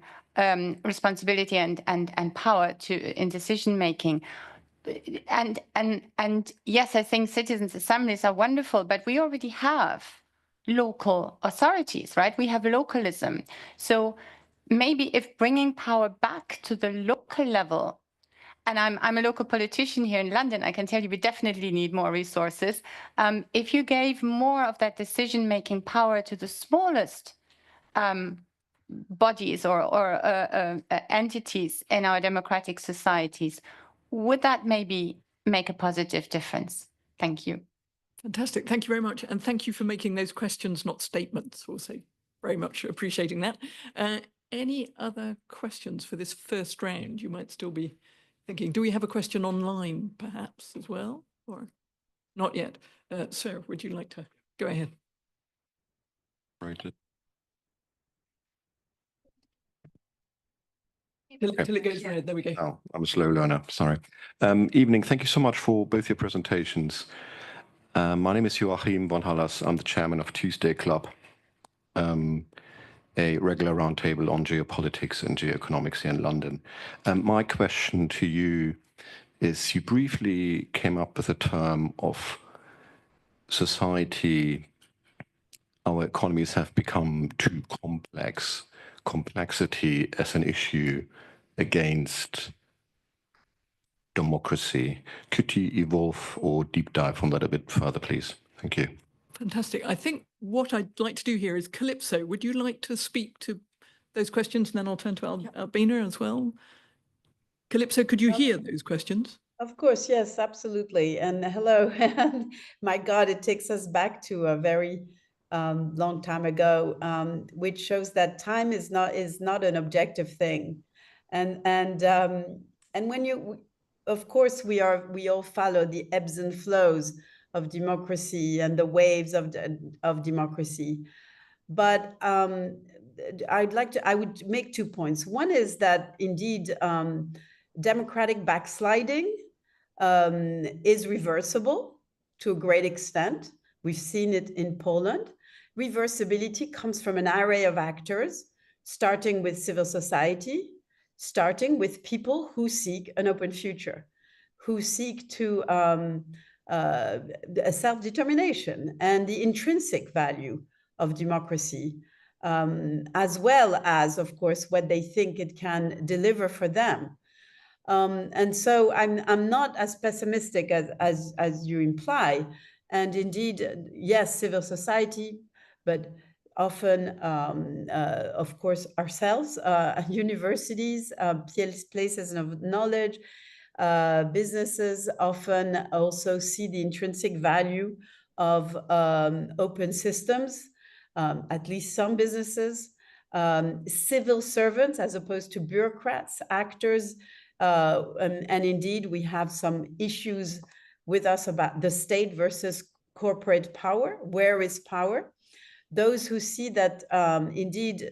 responsibility and power in decision making. And yes, I think citizens' assemblies are wonderful, but we already have local authorities, right? We have localism. So maybe if bringing power back to the local level and I'm a local politician here in London, I can tell you we definitely need more resources. If you gave more of that decision-making power to the smallest bodies or entities in our democratic societies, would that maybe make a positive difference? Thank you. Fantastic. Thank you very much. And thank you for making those questions, not statements, also. Very much appreciating that. Any other questions for this first round? You might still be thinking, do we have a question online perhaps as well? Or not yet? Sir, would you like to go ahead? Right. Till it goes red, there we go. Oh, I'm a slow learner, sorry. Evening, thank you so much for both your presentations. My name is Joachim von Hallas. I'm the chairman of Tuesday Club, a regular roundtable on geopolitics and geoeconomics here in London. My question to you is, you briefly came up with a term of society. Our economies have become too complex. Complexity as an issue against democracy. Could you evolve or deep dive on that a bit further, please? Thank you. Fantastic. I think what I'd like to do here is, Calypso, would you like to speak to those questions? And then I'll turn to Albina as well. Calypso, could you hear those questions? Of course, yes, absolutely. And hello. And my God, it takes us back to a very long time ago, which shows that time is not an objective thing. And when you, of course, we all follow the ebbs and flows of democracy and the waves of democracy. But I would make 2 points. One is that indeed democratic backsliding is reversible to a great extent. We've seen it in Poland. Reversibility comes from an array of actors, starting with civil society, starting with people who seek an open future, who seek to a self-determination and the intrinsic value of democracy, as well as, of course, what they think it can deliver for them. And so I'm not as pessimistic as you imply. And indeed, yes, civil society, but often, of course, ourselves, universities, places of knowledge, businesses often also see the intrinsic value of open systems, at least some businesses, civil servants as opposed to bureaucrats, actors, and indeed we have some issues with us about the state versus corporate power. Where is power? Those who see that indeed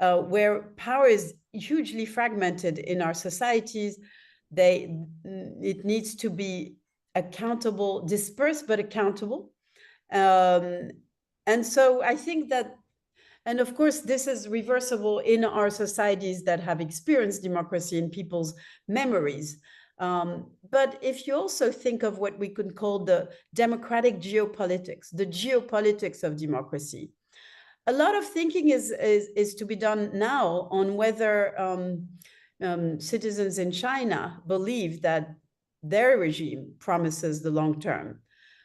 where power is hugely fragmented in our societies, it needs to be accountable, dispersed but accountable. And so I think that, and of course, this is reversible in our societies that have experienced democracy in people's memories. But if you also think of what we could call the democratic geopolitics, the geopolitics of democracy, a lot of thinking is to be done now on whether citizens in China believe that their regime promises the long term.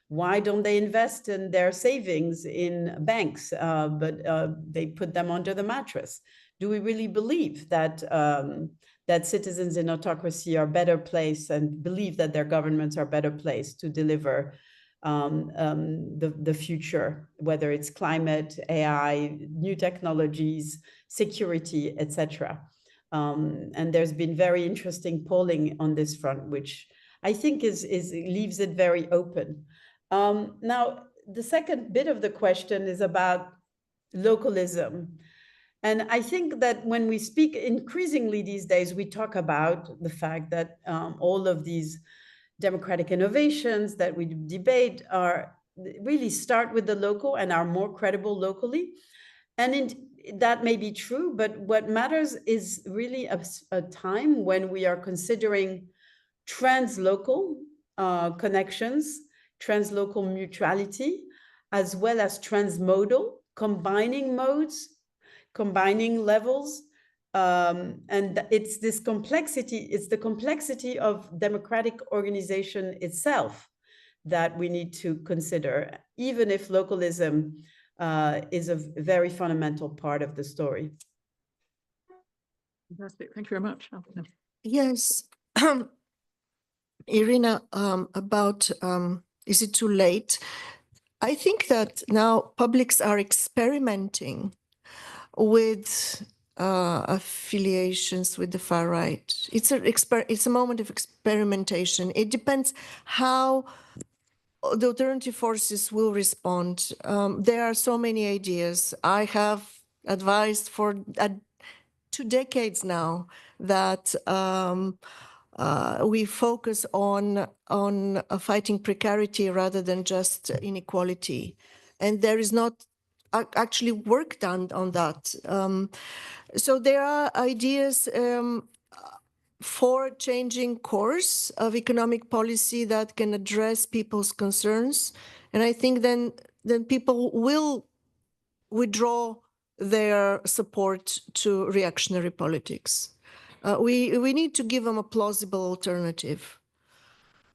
Why don't they invest in their savings in banks, but they put them under the mattress? Do we really believe that that citizens in autocracy are better placed and believe that their governments are better placed to deliver the future, whether it's climate, AI, new technologies, security, etc.? And there's been very interesting polling on this front, which I think leaves it very open. Now, the second bit of the question is about localism. And I think that when we speak increasingly these days, we talk about the fact that all of these democratic innovations that we debate really start with the local and are more credible locally. And that may be true, but what matters is really a time when we are considering translocal connections, translocal mutuality, as well as transmodal, combining modes, combining levels, And it's this complexity, it's the complexity of democratic organization itself that we need to consider, even if localism is a very fundamental part of the story. Fantastic. Thank you very much. Yes. Irina, about is it too late? I think that now publics are experimenting with affiliations with the far right. It's a moment of experimentation. It depends how the alternative forces will respond. There are so many ideas. I have advised for 2 decades now that we focus on fighting precarity rather than just inequality, and there is not actually work done on that. So there are ideas for changing course of economic policy that can address people's concerns, and I think then people will withdraw their support to reactionary politics. We need to give them a plausible alternative.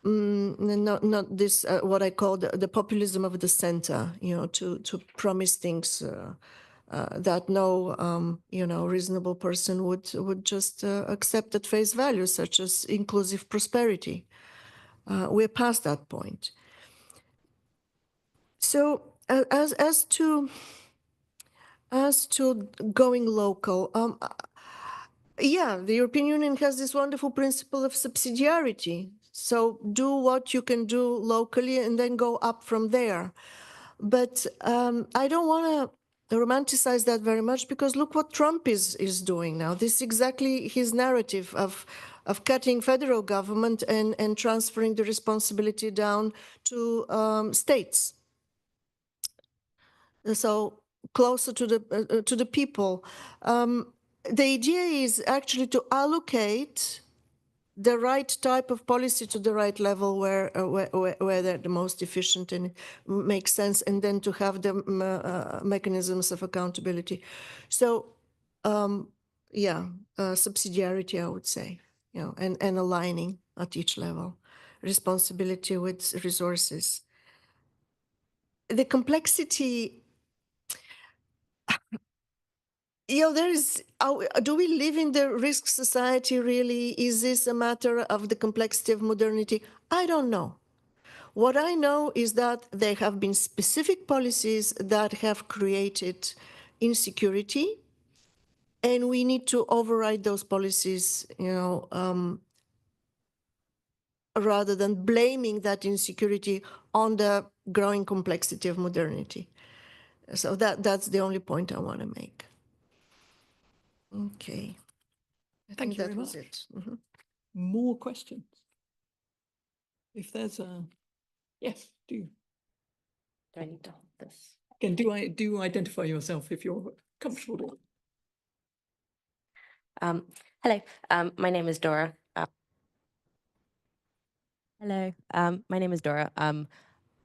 Not this what I call the populism of the center. To promise things that no reasonable person would just accept at face value, such as inclusive prosperity. We're past that point. So as to going local, yeah, the European Union has this wonderful principle of subsidiarity. So do what you can do locally and then go up from there. But I don't want to romanticize that very much, because look what Trump is doing now. This is exactly his narrative of cutting federal government and transferring the responsibility down to states. So closer to the people. The idea is actually to allocate the right type of policy to the right level where they're the most efficient and makes sense, and then to have the mechanisms of accountability. So, subsidiarity, I would say, and aligning at each level, responsibility with resources. The complexity. There is, do we live in the risk society really? Is this a matter of the complexity of modernity? I don't know. What I know is that there have been specific policies that have created insecurity, and we need to override those policies, rather than blaming that insecurity on the growing complexity of modernity. So that's the only point I want to make. Okay. Thank you very much. Mm-hmm. More questions? If there's a yes, do. Do I need to hold this? Again, do identify yourself if you're comfortable. Hello, my name is Dora. Hello, my name is Dora.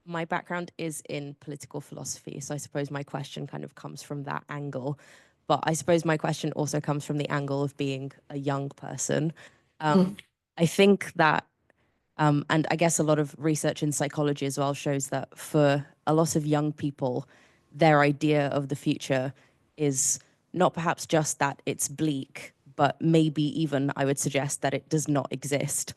My background is in political philosophy, so I suppose my question kind of comes from that angle. But I suppose my question also comes from the angle of being a young person. I think that, and I guess a lot of research in psychology as well shows that for a lot of young people, their idea of the future is not perhaps just that it's bleak, but maybe even I would suggest that it does not exist.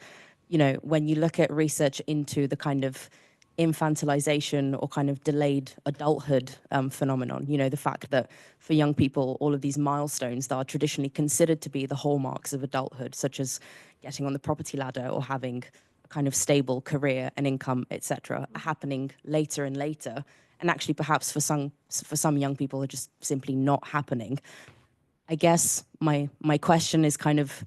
When you look at research into the kind of infantilization or kind of delayed adulthood phenomenon, the fact that for young people, all of these milestones that are traditionally considered to be the hallmarks of adulthood, such as getting on the property ladder or having a kind of stable career and income, etc., are happening later and later, and actually perhaps for some young people are just simply not happening. I guess my question is kind of,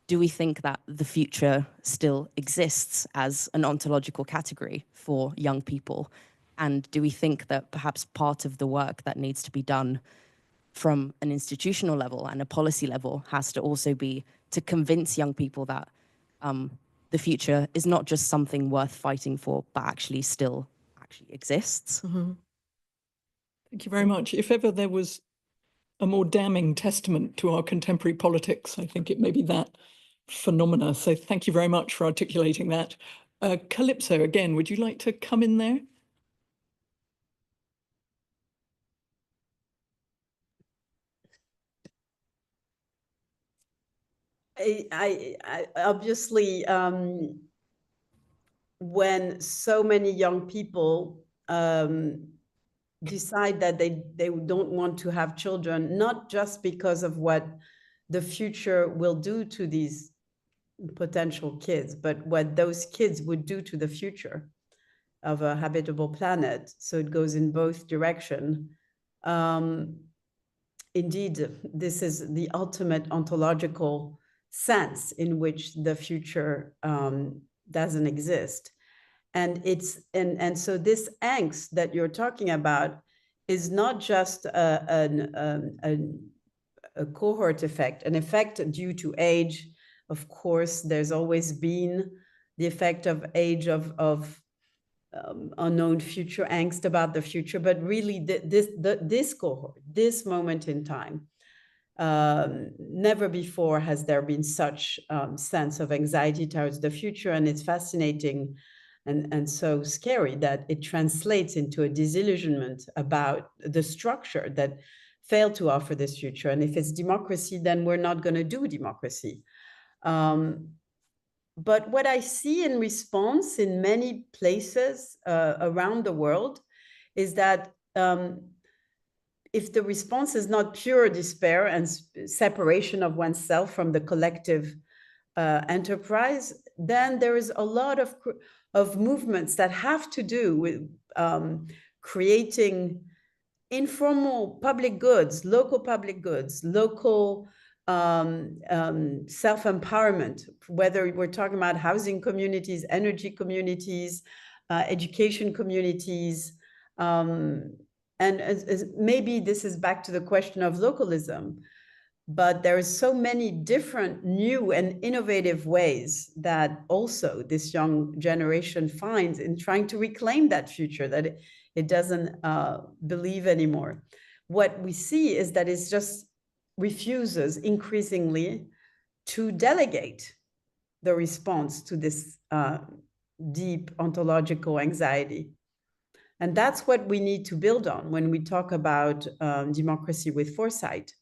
do we think that the future still exists as an ontological category for young people? And do we think that perhaps part of the work that needs to be done from an institutional level and a policy level has to also be to convince young people that the future is not just something worth fighting for, but actually still exists? Mm-hmm. Thank you very much. If ever there was a more damning testament to our contemporary politics. I think it may be that phenomena. So thank you very much for articulating that. Calypso, again, would you like to come in there? I obviously, when so many young people decide that they don't want to have children, not just because of what the future will do to these potential kids, but what those kids would do to the future of a habitable planet. So it goes in both directions. Indeed, this is the ultimate ontological sense in which the future doesn't exist. And it's and so this angst that you're talking about is not just a cohort effect, an effect due to age. Of course, there's always been the effect of age of unknown future, angst about the future, but really this cohort, this moment in time, never before has there been such sense of anxiety towards the future. And it's fascinating and so scary that it translates into a disillusionment about the structure that failed to offer this future. And if it's democracy, then we're not going to do democracy. But what I see in response in many places around the world is that if the response is not pure despair and separation of oneself from the collective enterprise, then there is a lot of movements that have to do with creating informal public goods, local self-empowerment, whether we're talking about housing communities, energy communities, education communities. And maybe this is back to the question of localism, but there are so many different new and innovative ways that also this young generation finds in trying to reclaim that future that it doesn't believe anymore. What we see is that it's just refuses increasingly to delegate the response to this deep ontological anxiety. And that's what we need to build on when we talk about democracy with foresight.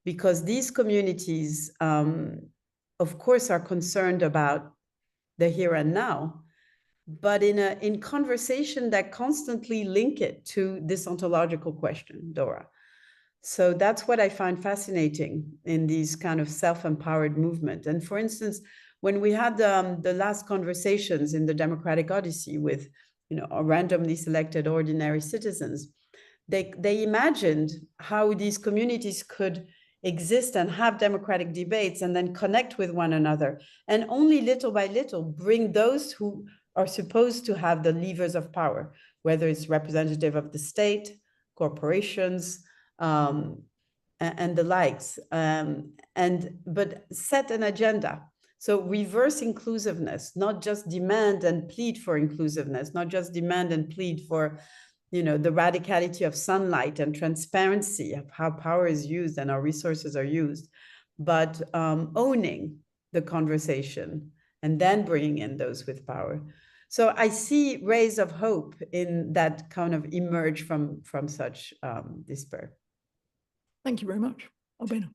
Because these communities, of course, are concerned about the here and now, but in conversation that constantly link it to this ontological question, Dora. So that's what I find fascinating in these kind of self-empowered movement. And for instance, when we had the last conversations in the Democratic Odyssey with, randomly selected ordinary citizens, they imagined how these communities could exist and have democratic debates and then connect with one another, and only little by little bring those who are supposed to have the levers of power, whether it's representative of the state, corporations, and the likes, but set an agenda. So reverse inclusiveness, not just demand and plead for inclusiveness, not just demand and plead for the radicality of sunlight and transparency of how power is used and our resources are used, but owning the conversation and then bringing in those with power. So I see rays of hope in that kind of emerge from such despair. Thank you very much. Albena.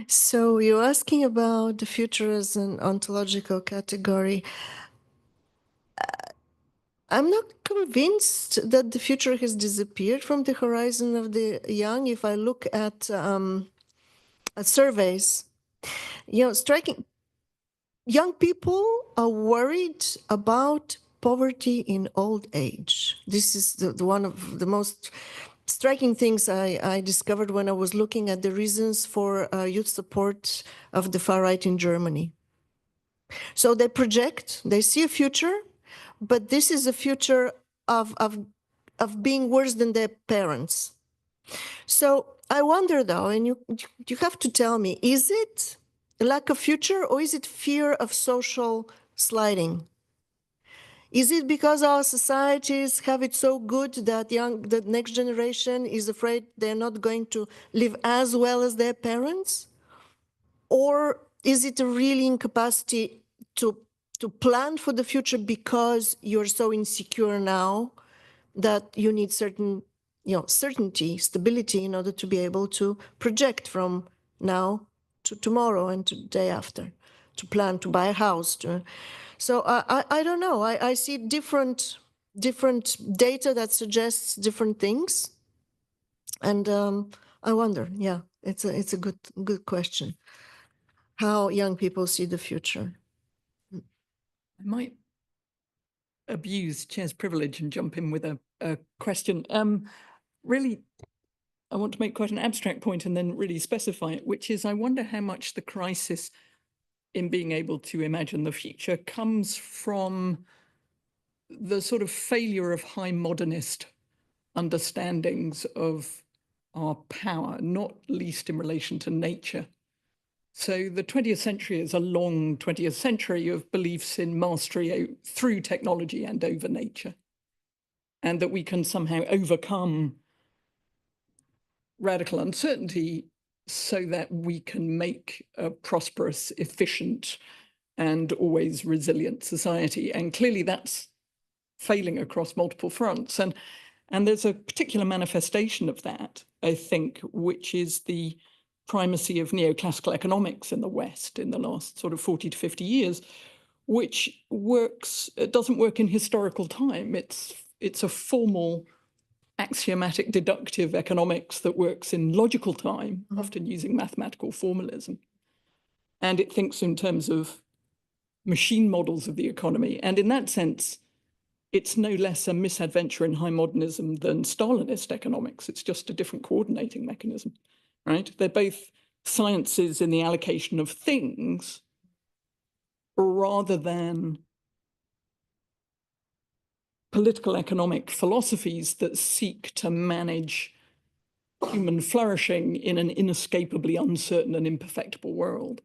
So you're asking about the future as an ontological category. I'm not convinced that the future has disappeared from the horizon of the young. If I look at surveys, striking, young people are worried about poverty in old age. This is the one of the most striking things I discovered when I was looking at the reasons for youth support of the far right in Germany. So they project, they see a future, but this is a future of being worse than their parents. So I wonder though, and you have to tell me, is it a lack of future or is it fear of social sliding? Is it because our societies have it so good that the next generation is afraid they're not going to live as well as their parents? Or is it a really incapacity to plan for the future because you're so insecure now that you need certain, certainty, stability in order to be able to project from now to tomorrow and to the day after, to plan to buy a house. So I don't know. I see different data that suggests different things, and I wonder. Yeah, it's a good question. How young people see the future. I might abuse chair's privilege and jump in with a question. Really, I want to make quite an abstract point and then really specify it, which is I wonder how much the crisis in being able to imagine the future comes from the sort of failure of high modernist understandings of our power, not least in relation to nature. So the 20th century is a long 20th century of beliefs in mastery through technology and over nature, and that we can somehow overcome radical uncertainty so that we can make a prosperous, efficient, and always resilient society. And clearly that's failing across multiple fronts. And there's a particular manifestation of that, I think, which is the primacy of neoclassical economics in the West in the last sort of 40 to 50 years, which doesn't work in historical time. It's a formal axiomatic deductive economics that works in logical time, often using mathematical formalism. And it thinks in terms of machine models of the economy. And in that sense, it's no less a misadventure in high modernism than Stalinist economics. It's just a different coordinating mechanism, right? They're both sciences in the allocation of things rather than political economic philosophies that seek to manage human flourishing in an inescapably uncertain and imperfectible world.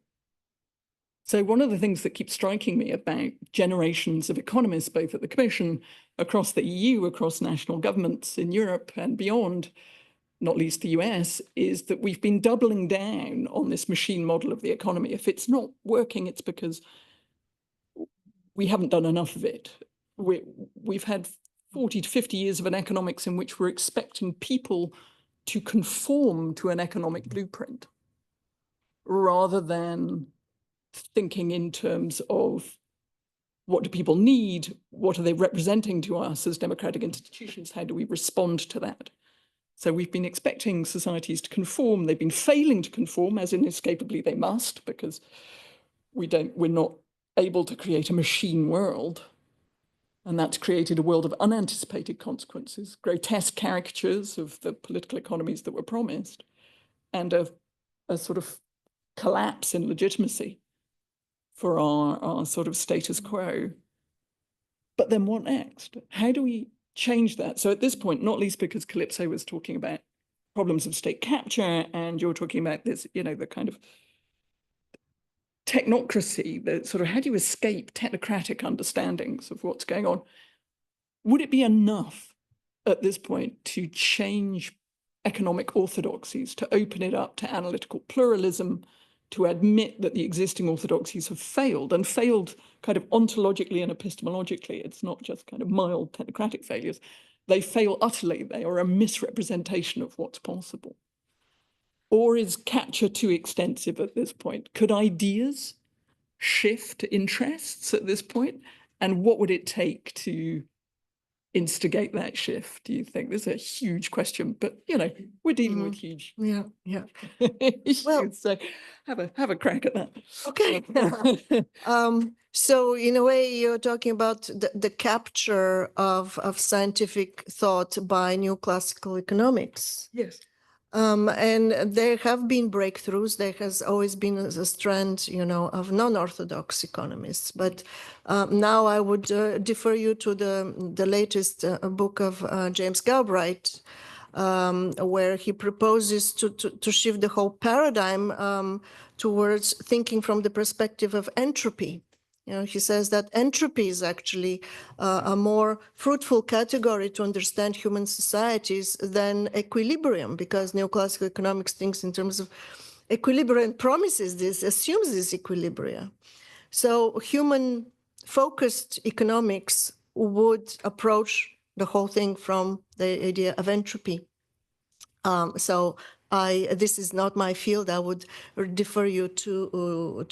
So one of the things that keeps striking me about generations of economists, both at the Commission, across the EU, across national governments in Europe and beyond, not least the US, is that we've been doubling down on this machine model of the economy. If it's not working, it's because we haven't done enough of it. We've had 40 to 50 years of an economics in which we're expecting people to conform to an economic blueprint rather than thinking in terms of what do people need, what are they representing to us as democratic institutions, how do we respond to that? So we've been expecting societies to conform, they've been failing to conform, as inescapably they must, because we're not able to create a machine world. And that's created a world of unanticipated consequences, grotesque caricatures of the political economies that were promised, and a sort of collapse in legitimacy for our sort of status quo. But then what next? How do we change that? So at this point, not least because Calypso was talking about problems of state capture, and you're talking about this, the kind of technocracy, the sort of how do you escape technocratic understandings of what's going on? Would it be enough at this point to change economic orthodoxies, to open it up to analytical pluralism, to admit that the existing orthodoxies have failed, and failed kind of ontologically and epistemologically? It's not just kind of mild technocratic failures. They fail utterly. They are a misrepresentation of what's possible. Or is capture too extensive at this point? Could ideas shift interests at this point? And what would it take to instigate that shift, do you think? This is a huge question, but we're dealing with huge issues. Well, so have a crack at that. Okay. So in a way, you're talking about the capture of scientific thought by neoclassical economics. Yes. And there have been breakthroughs. There has always been a strand, of non-orthodox economists. But now I would defer you to the latest book of James Galbraith, where he proposes to shift the whole paradigm towards thinking from the perspective of entropy. He says that entropy is actually a more fruitful category to understand human societies than equilibrium, because neoclassical economics thinks in terms of equilibrium and promises this, assumes this equilibria. So human-focused economics would approach the whole thing from the idea of entropy. So this is not my field. I would defer you to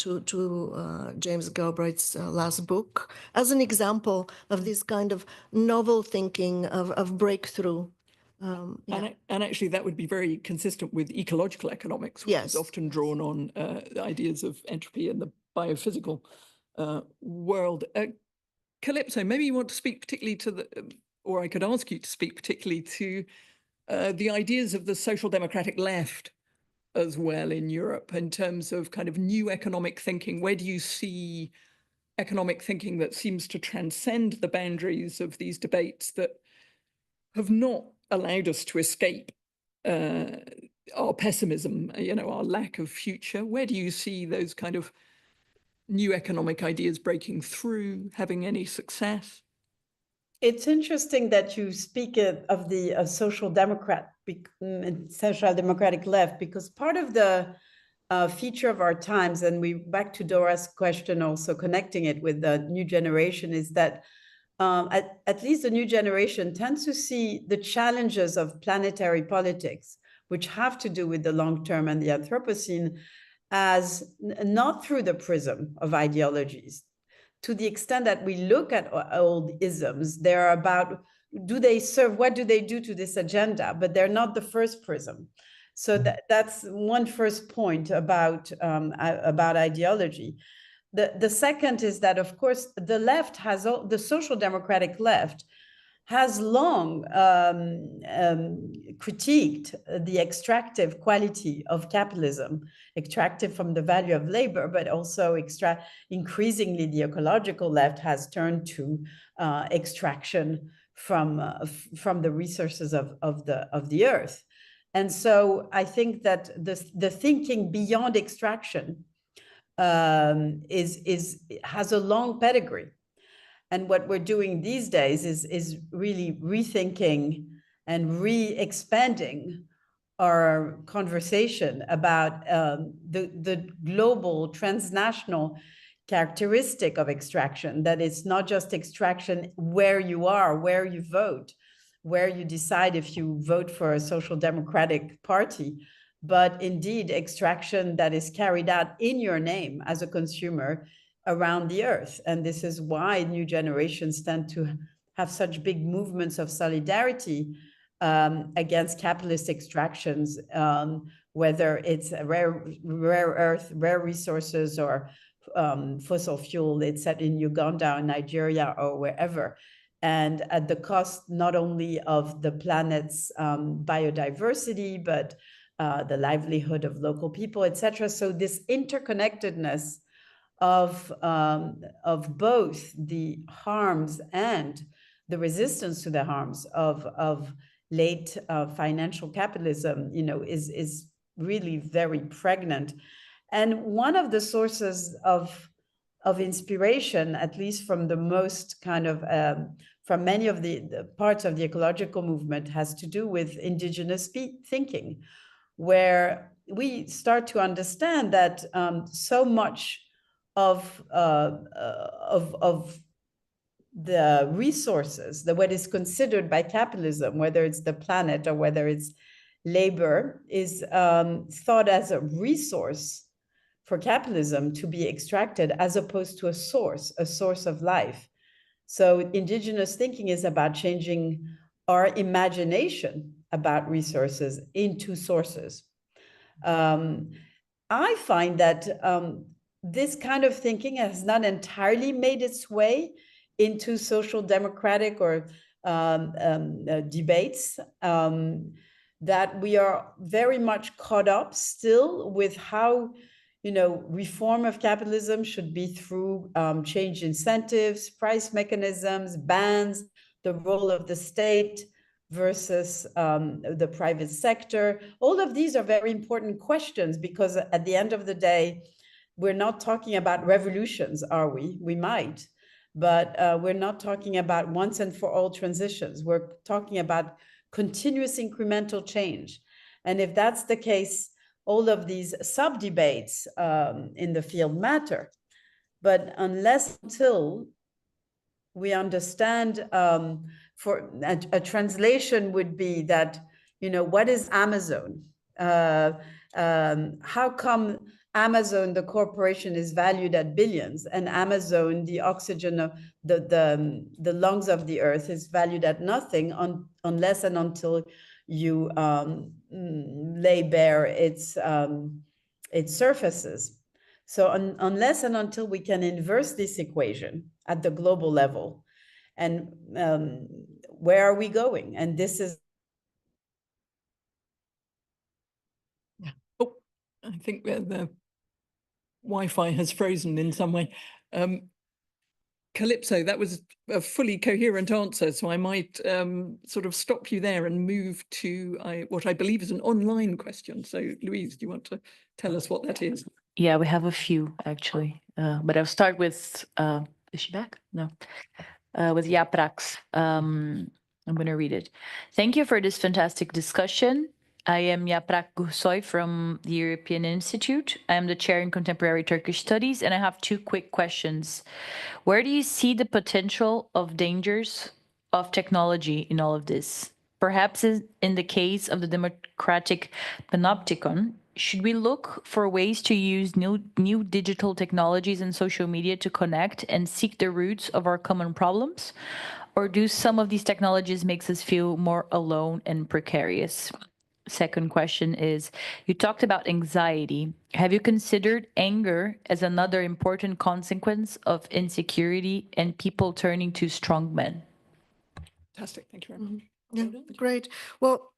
James Galbraith's last book as an example of this kind of novel thinking of breakthrough. And actually, that would be very consistent with ecological economics, which is often drawn on the ideas of entropy in the biophysical world. Calypso, maybe you want to speak particularly to or I could ask you to speak particularly to the ideas of the social democratic left as well in Europe in terms of kind of new economic thinking. Where do you see economic thinking that seems to transcend the boundaries of these debates that have not allowed us to escape our pessimism, our lack of future? Where do you see those kind of new economic ideas breaking through, having any success? It's interesting that you speak of the social democratic left, because part of the feature of our times, and back to Dora's question, also connecting it with the new generation, is that at least the new generation tends to see the challenges of planetary politics, which have to do with the long term and the Anthropocene, as not through the prism of ideologies. To the extent that we look at old isms, they're about, do they serve, what do they do to this agenda? But they're not the first prism. So that's one first point about ideology. The second is that, of course, the left has, the social democratic left has long critiqued the extractive quality of capitalism, extractive from the value of labor, but also increasingly the ecological left has turned to extraction from the resources of the earth. And so I think that the thinking beyond extraction has a long pedigree. And what we're doing these days is really rethinking and re-expanding our conversation about the global transnational characteristic of extraction, that it's not just extraction where you are, where you vote, where you decide if you vote for a social democratic party, but indeed extraction that is carried out in your name as a consumer around the earth. And this is why new generations tend to have such big movements of solidarity against capitalist extractions, whether it's rare earth, rare resources, or fossil fuel. It's set in Uganda or Nigeria or wherever. And at the cost not only of the planet's biodiversity, but the livelihood of local people, etc. So this interconnectedness of both the harms and the resistance to the harms of late financial capitalism, is really very pregnant. And one of the sources of inspiration, at least from the most kind of from many of the parts of the ecological movement, has to do with indigenous thinking, where we start to understand that so much of the resources, what is considered by capitalism, whether it's the planet or whether it's labor, is thought as a resource for capitalism to be extracted, as opposed to a source of life. So indigenous thinking is about changing our imagination about resources into sources. I find that this kind of thinking has not entirely made its way into social democratic or debates, that we are very much caught up still with how reform of capitalism should be through change incentives, price mechanisms, bans, the role of the state versus the private sector. All of these are very important questions, because at the end of the day, we're not talking about revolutions, are we? We might, but we're not talking about once and for all transitions. We're talking about continuous incremental change. And if that's the case, all of these sub-debates in the field matter. But unless until we understand, for a translation would be that, you know, what is Amazon? How come Amazon, the corporation, is valued at billions, and Amazon, the oxygen of the lungs of the earth, is valued at nothing unless and until you lay bare its surfaces. So unless and until we can inverse this equation at the global level, and where are we going? And this is. Yeah. Oh, I think the Wi-Fi has frozen in some way. Calypso, that was a fully coherent answer, so I might sort of stop you there and move to what I believe is an online question. So, Louise, do you want to tell us what that is? Yeah, we have a few actually, but I'll start with, is she back? No. With Japrax. I'm going to read it. Thank you for this fantastic discussion. I am Yaprak Gursoy from the European Institute. I am the chair in Contemporary Turkish Studies, and I have two quick questions. Where do you see the potential of dangers of technology in all of this? Perhaps in the case of the democratic panopticon, should we look for ways to use new digital technologies and social media to connect and seek the roots of our common problems? Or do some of these technologies make us feel more alone and precarious? Second question is, you talked about anxiety. Have you considered anger as another important consequence of insecurity and people turning to strong men? Fantastic, thank you very much. Yeah, great. Well,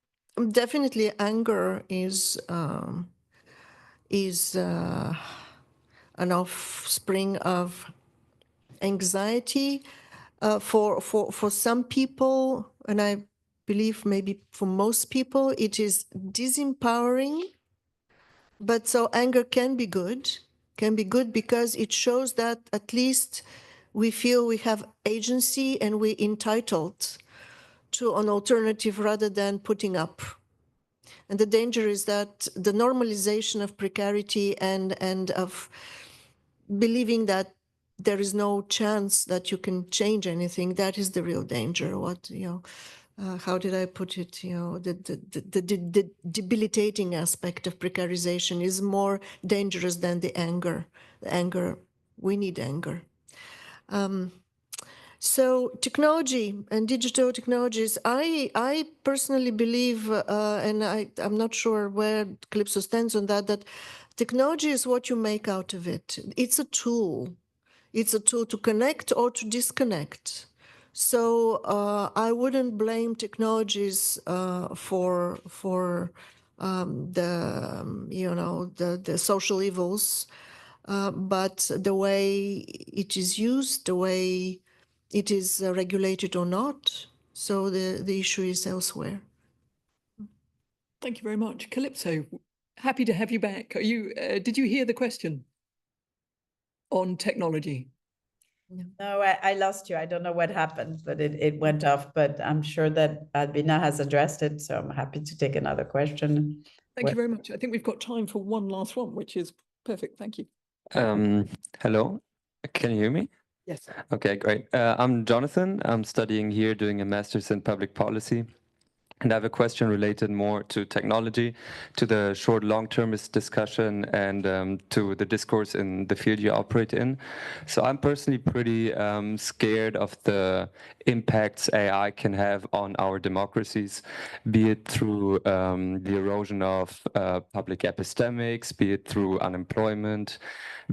definitely anger is an offspring of anxiety. For some people, and I believe maybe for most people, it is disempowering. But so anger can be good because it shows that at least we feel we have agency and we're entitled to an alternative rather than putting up. And the danger is that the normalization of precarity and of believing that there is no chance that you can change anything, that is the real danger. What, how did I put it? The debilitating aspect of precarization is more dangerous than the anger. The anger, we need anger. So technology and digital technologies, I personally believe, and I'm not sure where Calypso stands on that, that technology is what you make out of it. It's a tool. It's a tool to connect or to disconnect. So I wouldn't blame technologies for the social evils, but the way it is used, the way it is regulated or not. So the issue is elsewhere. Thank you very much. Calypso, happy to have you back. Are you? Did you hear the question on technology? No, I lost you. I don't know what happened, but it went off. But I'm sure that Albina has addressed it, so I'm happy to take another question. Thank you very much. I think we've got time for one last one, which is perfect. Thank you. Hello, can you hear me? Yes. Okay, great. I'm Jonathan. I'm studying here, doing a master's in public policy. And I have a question related more to technology, to the short long-termist discussion, and to the discourse in the field you operate in. So I'm personally pretty scared of the impacts AI can have on our democracies, be it through the erosion of public epistemics, be it through unemployment,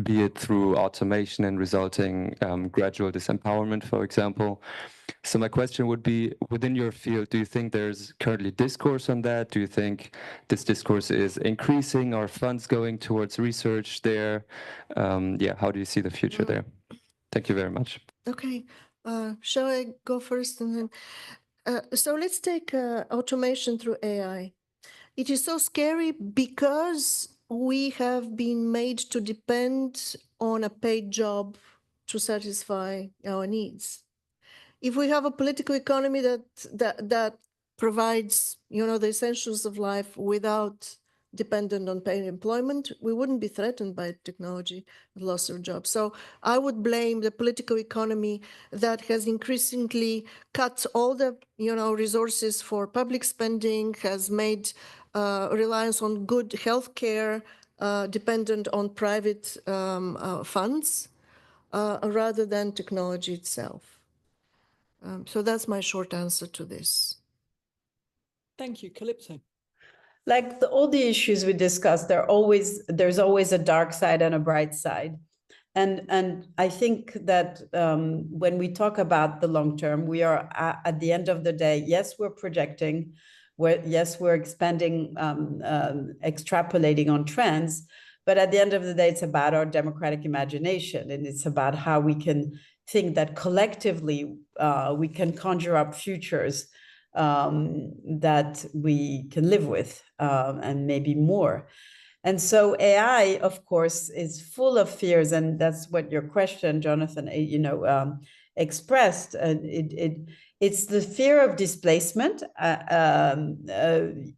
be it through automation and resulting gradual disempowerment, for example. So my question would be, within your field, do you think there's currently discourse on that? Do you think this discourse is increasing? Are funds going towards research there? Yeah, how do you see the future there? Thank you very much. Okay, shall I go first? And then, so let's take automation through AI. It is so scary because we have been made to depend on a paid job to satisfy our needs. If we have a political economy that provides, the essentials of life without dependent on paid employment, we wouldn't be threatened by technology, loss of jobs. So I would blame the political economy that has increasingly cut all the, resources for public spending, has made reliance on good healthcare dependent on private funds rather than technology itself. So that's my short answer to this. Thank you, Calypso. Like all the issues we discussed, there's always a dark side and a bright side. And I think that when we talk about the long term, we are at the end of the day, yes, we're projecting, yes, we're expanding, extrapolating on trends, but at the end of the day, it's about our democratic imagination, and it's about how we can think that collectively we can conjure up futures that we can live with, and maybe more. And so AI, of course, is full of fears, and that's what your question, Jonathan, expressed. It's the fear of displacement.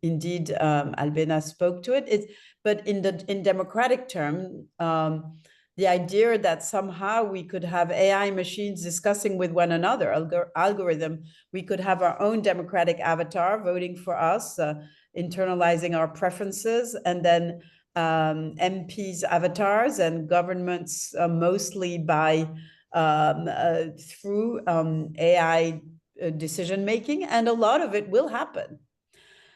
Indeed, Albena spoke to it. But in democratic term, the idea that somehow we could have AI machines discussing with one another, algorithm, we could have our own democratic avatar voting for us, internalizing our preferences, and then MPs' avatars and governments mostly by through AI decision making, and a lot of it will happen.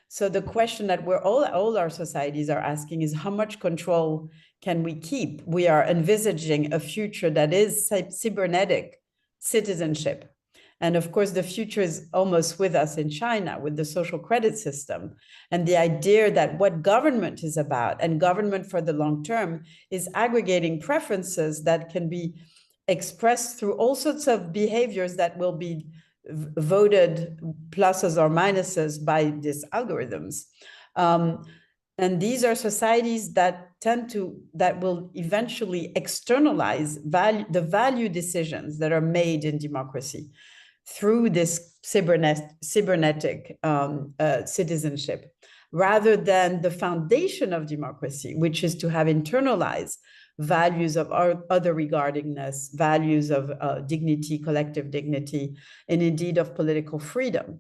So the question that all our societies are asking is, how much control can we keep? We are envisaging a future that is cybernetic citizenship. And of course, the future is almost with us in China with the social credit system. And the idea that what government is about, and government for the long term, is aggregating preferences that can be expressed through all sorts of behaviors that will be voted pluses or minuses by these algorithms. And these are societies that will eventually externalize the value decisions that are made in democracy through this cybernetic citizenship, rather than the foundation of democracy, which is to have internalized values of other regardingness, values of dignity, collective dignity, and indeed of political freedom.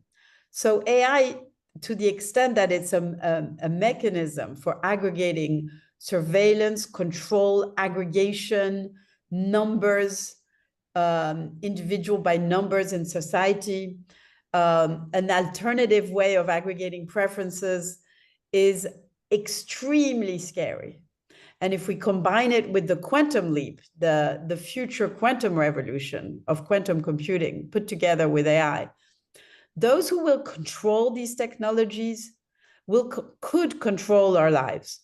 So AI, to the extent that it's a mechanism for aggregating surveillance, control, aggregation, numbers, individual by numbers in society, an alternative way of aggregating preferences, is extremely scary. And if we combine it with the quantum leap, the future quantum revolution of quantum computing put together with AI, those who will control these technologies could control our lives.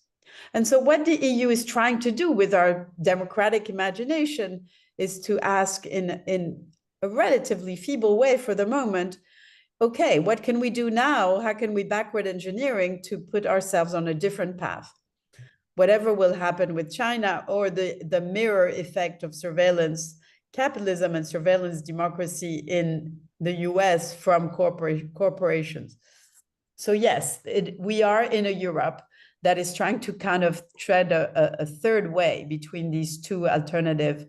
And so what the EU is trying to do with our democratic imagination is to ask in a relatively feeble way for the moment, okay, what can we do now? How can we backward engineering to put ourselves on a different path? Whatever will happen with China, or the mirror effect of surveillance capitalism and surveillance democracy in the US from corporations. So yes, we are in a Europe that is trying to kind of tread a third way between these two alternative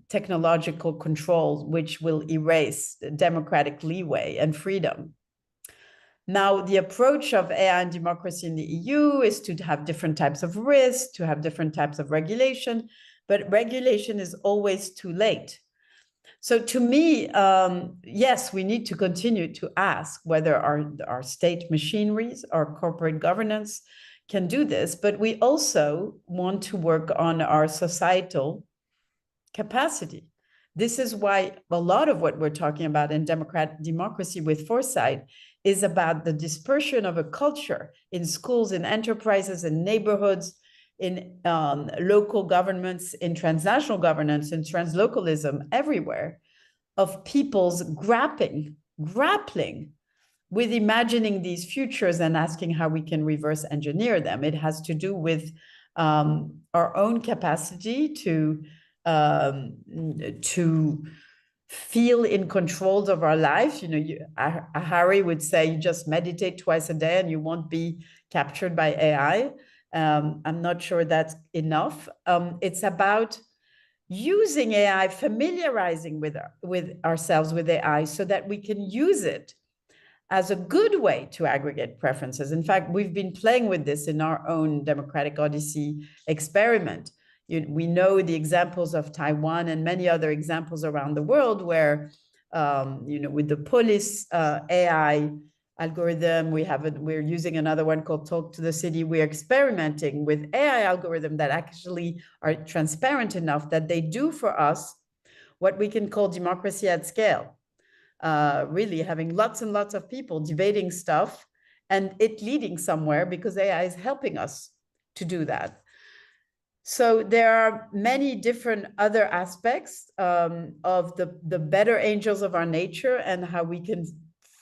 technological controls, which will erase democratic leeway and freedom. Now, the approach of AI and democracy in the EU is to have different types of risks, to have different types of regulation, but regulation is always too late. So to me, yes, we need to continue to ask whether our state machineries, our corporate governance can do this, but we also want to work on our societal capacity. This is why a lot of what we're talking about in democracy with Foresight is about the dispersion of a culture in schools, in enterprises, in neighborhoods, in local governments, in transnational governance, in translocalism, everywhere, of people's grappling with imagining these futures and asking how we can reverse engineer them. It has to do with our own capacity to feel in control of our life. You know, Harry would say, you just meditate twice a day and you won't be captured by AI. I'm not sure that's enough. It's about using AI, familiarizing with ourselves with AI so that we can use it as a good way to aggregate preferences. In fact, we've been playing with this in our own Democratic Odyssey experiment. We know the examples of Taiwan and many other examples around the world where, you know, with the police AI algorithm, we're using another one called Talk to the City. We're experimenting with AI algorithms that actually are transparent enough that they do for us what we can call democracy at scale. Really having lots and lots of people debating stuff and it leading somewhere because AI is helping us to do that. So there are many different other aspects of the better angels of our nature and how we can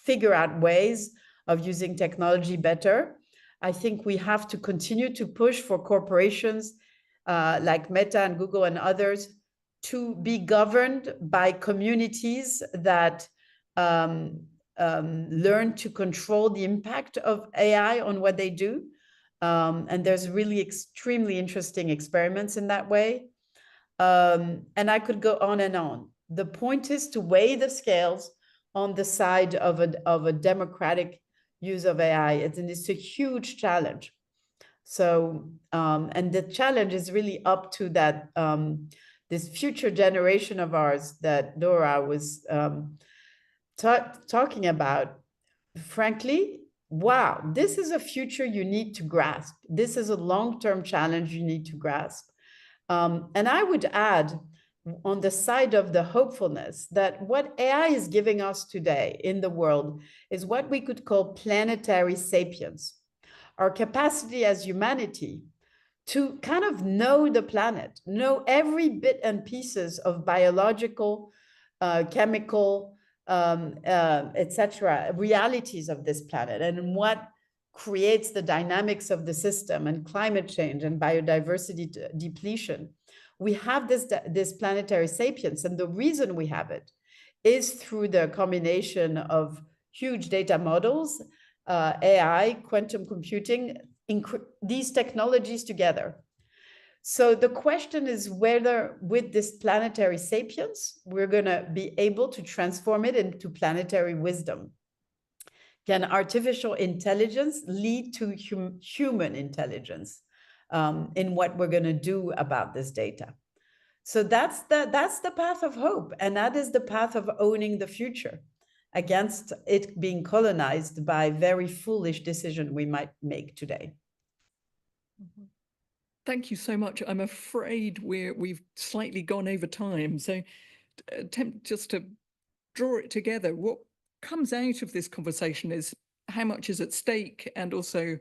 figure out ways of using technology better. I think we have to continue to push for corporations like Meta and Google and others to be governed by communities that learn to control the impact of AI on what they do. And there's really extremely interesting experiments in that way. And I could go on and on. The point is to weigh the scales on the side of a democratic use of AI. It's a huge challenge. So, and the challenge is really up to that, this future generation of ours that Dora was talking about. Frankly, wow, this is a future you need to grasp. This is a long-term challenge you need to grasp. And I would add, on the side of the hopefulness, that what AI is giving us today in the world is what we could call planetary sapience, our capacity as humanity to kind of know the planet, know every bit and pieces of biological, chemical, etc., realities of this planet and what creates the dynamics of the system and climate change and biodiversity depletion. We have this planetary sapience, and the reason we have it is through the combination of huge data models, AI, quantum computing, these technologies together. So the question is whether with this planetary sapience, we're going to be able to transform it into planetary wisdom. Can artificial intelligence lead to human intelligence in what we're going to do about this data? So that's the path of hope. And that is the path of owning the future against it being colonized by very foolish decisions we might make today. Mm-hmm. Thank you so much. I'm afraid we've slightly gone over time. So attempt just to draw it together. What comes out of this conversation is how much is at stake and also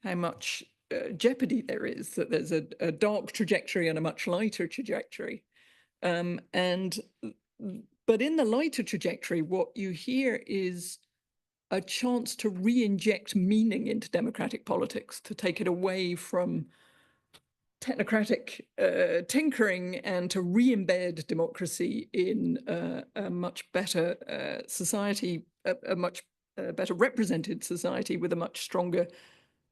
how much jeopardy there is, that there's a dark trajectory and a much lighter trajectory. But in the lighter trajectory, what you hear is a chance to re-inject meaning into democratic politics, to take it away from technocratic tinkering and to re-embed democracy in a much better society, a much better represented society with a much stronger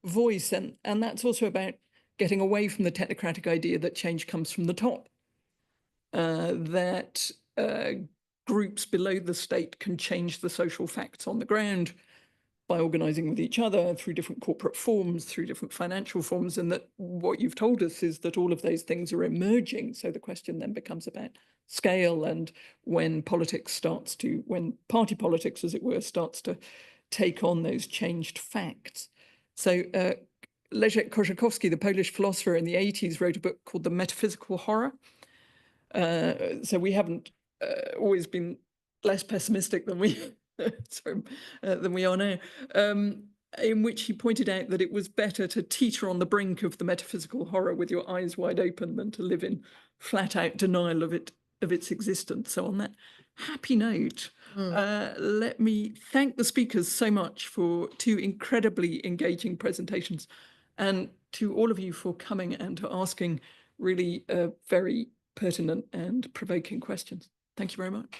voice. And that's also about getting away from the technocratic idea that change comes from the top, that groups below the state can change the social facts on the ground by organizing with each other through different corporate forms, through different financial forms, and that what you've told us is that all of those things are emerging. So the question then becomes about scale, and when politics starts to, when party politics, as it were, starts to take on those changed facts. So Leszek Korzakowski, the Polish philosopher in the 80s, wrote a book called The Metaphysical Horror. So we haven't always been less pessimistic than we are now, in which he pointed out that it was better to teeter on the brink of the metaphysical horror with your eyes wide open than to live in flat out denial of its existence. So on that happy note, Let me thank the speakers so much for 2 incredibly engaging presentations, and to all of you for coming and to asking really very pertinent and provoking questions. Thank you very much.